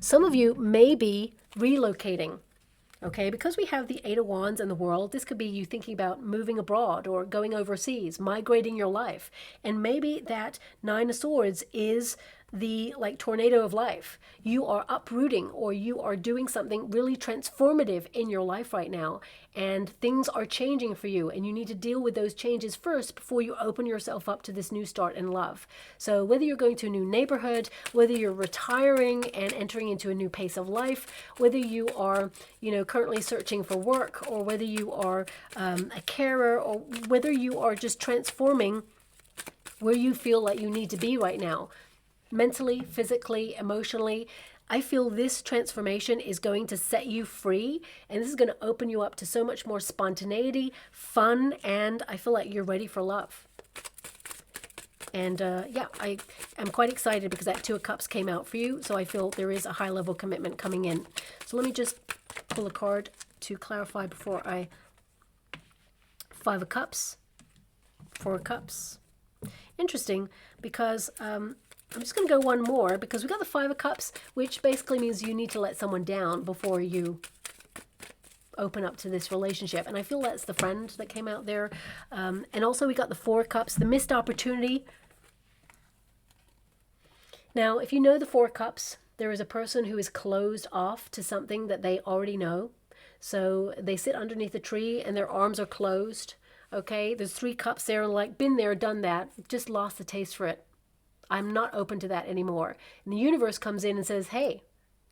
some of you may be relocating. Okay, because we have the Eight of Wands in the world, this could be you thinking about moving abroad or going overseas, migrating your life. And maybe that Nine of Swords is the like tornado of life. You are uprooting, or you are doing something really transformative in your life right now, and things are changing for you, and you need to deal with those changes first before you open yourself up to this new start in love. So whether you're going to a new neighborhood, whether you're retiring and entering into a new pace of life, whether you are, you know, currently searching for work, or whether you are a carer, or whether you are just transforming where you feel like you need to be right now, mentally, physically, emotionally, I feel this transformation is going to set you free, and this is going to open you up to so much more spontaneity, fun, and I feel like you're ready for love. And yeah, I am quite excited because that Two of Cups came out for you, so I feel there is a high-level commitment coming in. So let me just pull a card to clarify before I... Five of Cups, Four of Cups. Interesting, because... I'm just going to go one more, because we got the Five of Cups, which basically means you need to let someone down before you open up to this relationship. And I feel that's the friend that came out there. And also we got the Four of Cups, the missed opportunity. Now, if you know the Four of Cups, there is a person who is closed off to something that they already know. So they sit underneath a tree and their arms are closed. Okay, there's three cups there, and like, been there, done that, just lost the taste for it. I'm not open to that anymore. And the universe comes in and says, hey,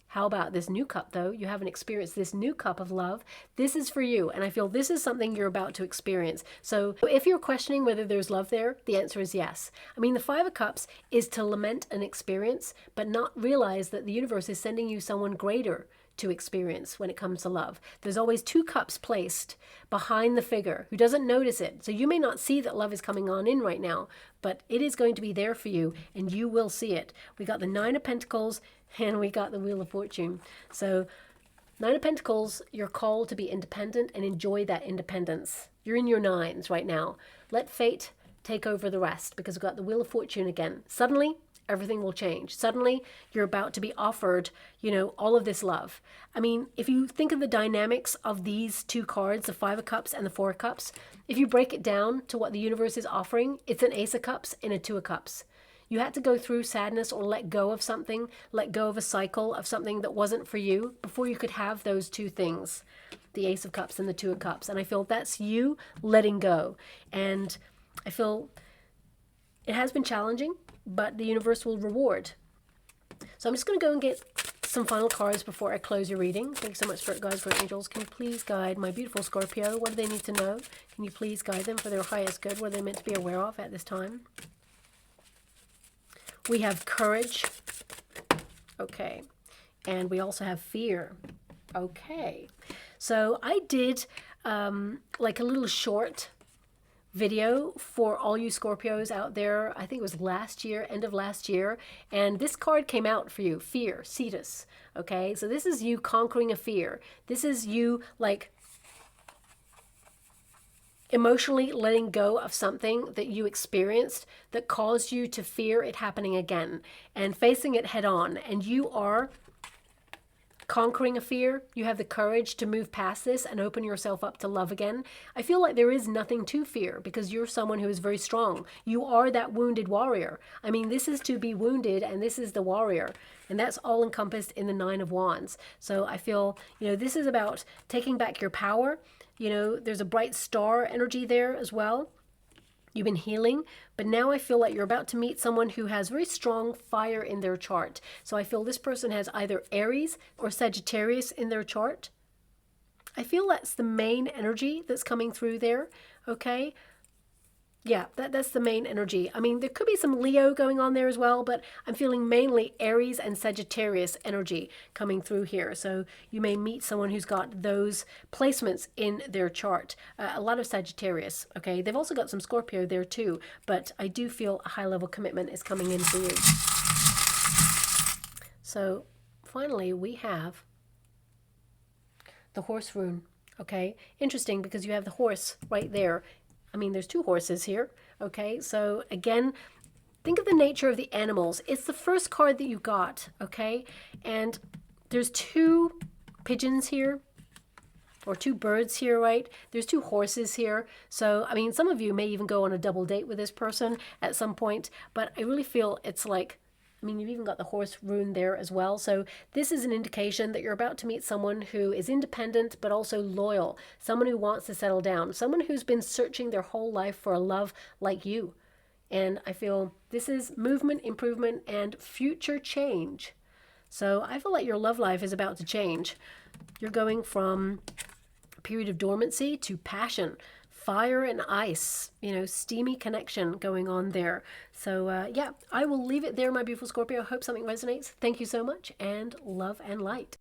how about this new cup, though? You haven't experienced this new cup of love. This is for you. And I feel this is something you're about to experience. So if you're questioning whether there's love there, the answer is yes. I mean, the Five of Cups is to lament an experience, but not realize that the universe is sending you someone greater to experience when it comes to love. There's always two cups placed behind the figure who doesn't notice it. So you may not see that love is coming on in right now, but it is going to be there for you, and you will see it. We got the Nine of Pentacles, and we got the Wheel of Fortune. So Nine of Pentacles, you're called to be independent and enjoy that independence. You're in your nines right now. Let fate take over the rest, because we've got the Wheel of Fortune again. Suddenly, everything will change. Suddenly, you're about to be offered, you know, all of this love. I mean, if you think of the dynamics of these two cards, the Five of Cups and the Four of Cups, if you break it down to what the universe is offering, it's an Ace of Cups and a Two of Cups. You had to go through sadness or let go of something, let go of a cycle of something that wasn't for you before you could have those two things, the Ace of Cups and the Two of Cups. And I feel that's you letting go. And I feel it has been challenging, but the universe will reward. So I'm just going to go and get some final cards before I close your reading. Thank you so much, Spirit Guides, Great Angels. Can you please guide my beautiful Scorpio? What do they need to know? Can you please guide them for their highest good? What are they meant to be aware of at this time? We have courage. Okay. And we also have fear. Okay. So I did like a little short video for all you Scorpios out there. I think it was last year, end of last year, and this card came out for you, fear, Cetus. Okay, so this is you conquering a fear. This is you like emotionally letting go of something that you experienced that caused you to fear it happening again, and facing it head on. And you are conquering a fear. You have the courage to move past this and open yourself up to love again. I feel like there is nothing to fear because you're someone who is very strong. You are that wounded warrior. I mean, this is to be wounded, and this is the warrior. And that's all encompassed in the Nine of Wands. So I feel, this is about taking back your power. There's a bright star energy there as well. You've been healing, but now I feel like you're about to meet someone who has very strong fire in their chart. So I feel this person has either Aries or Sagittarius in their chart. I feel that's the main energy that's coming through there, okay? Yeah, that's the main energy. I mean, there could be some Leo going on there as well, but I'm feeling mainly Aries and Sagittarius energy coming through here. So you may meet someone who's got those placements in their chart. A lot of Sagittarius, okay? They've also got some Scorpio there too, but I do feel a high-level commitment is coming in for you. So finally, we have the horse rune, okay? Interesting because you have the horse right there. I mean, there's two horses here, okay? So again, think of the nature of the animals. It's the first card that you got, okay? And there's two pigeons here, or two birds here, right? There's two horses here. So, I mean, some of you may even go on a double date with this person at some point, but I really feel it's like, I mean, you've even got the horse rune there as well. So this is an indication that you're about to meet someone who is independent, but also loyal. Someone who wants to settle down. Someone who's been searching their whole life for a love like you. And I feel this is movement, improvement, and future change. So I feel like your love life is about to change. You're going from a period of dormancy to passion. Fire and ice, steamy connection going on there. So yeah, I will leave it there, my beautiful Scorpio. Hope something resonates. Thank you so much, and love and light.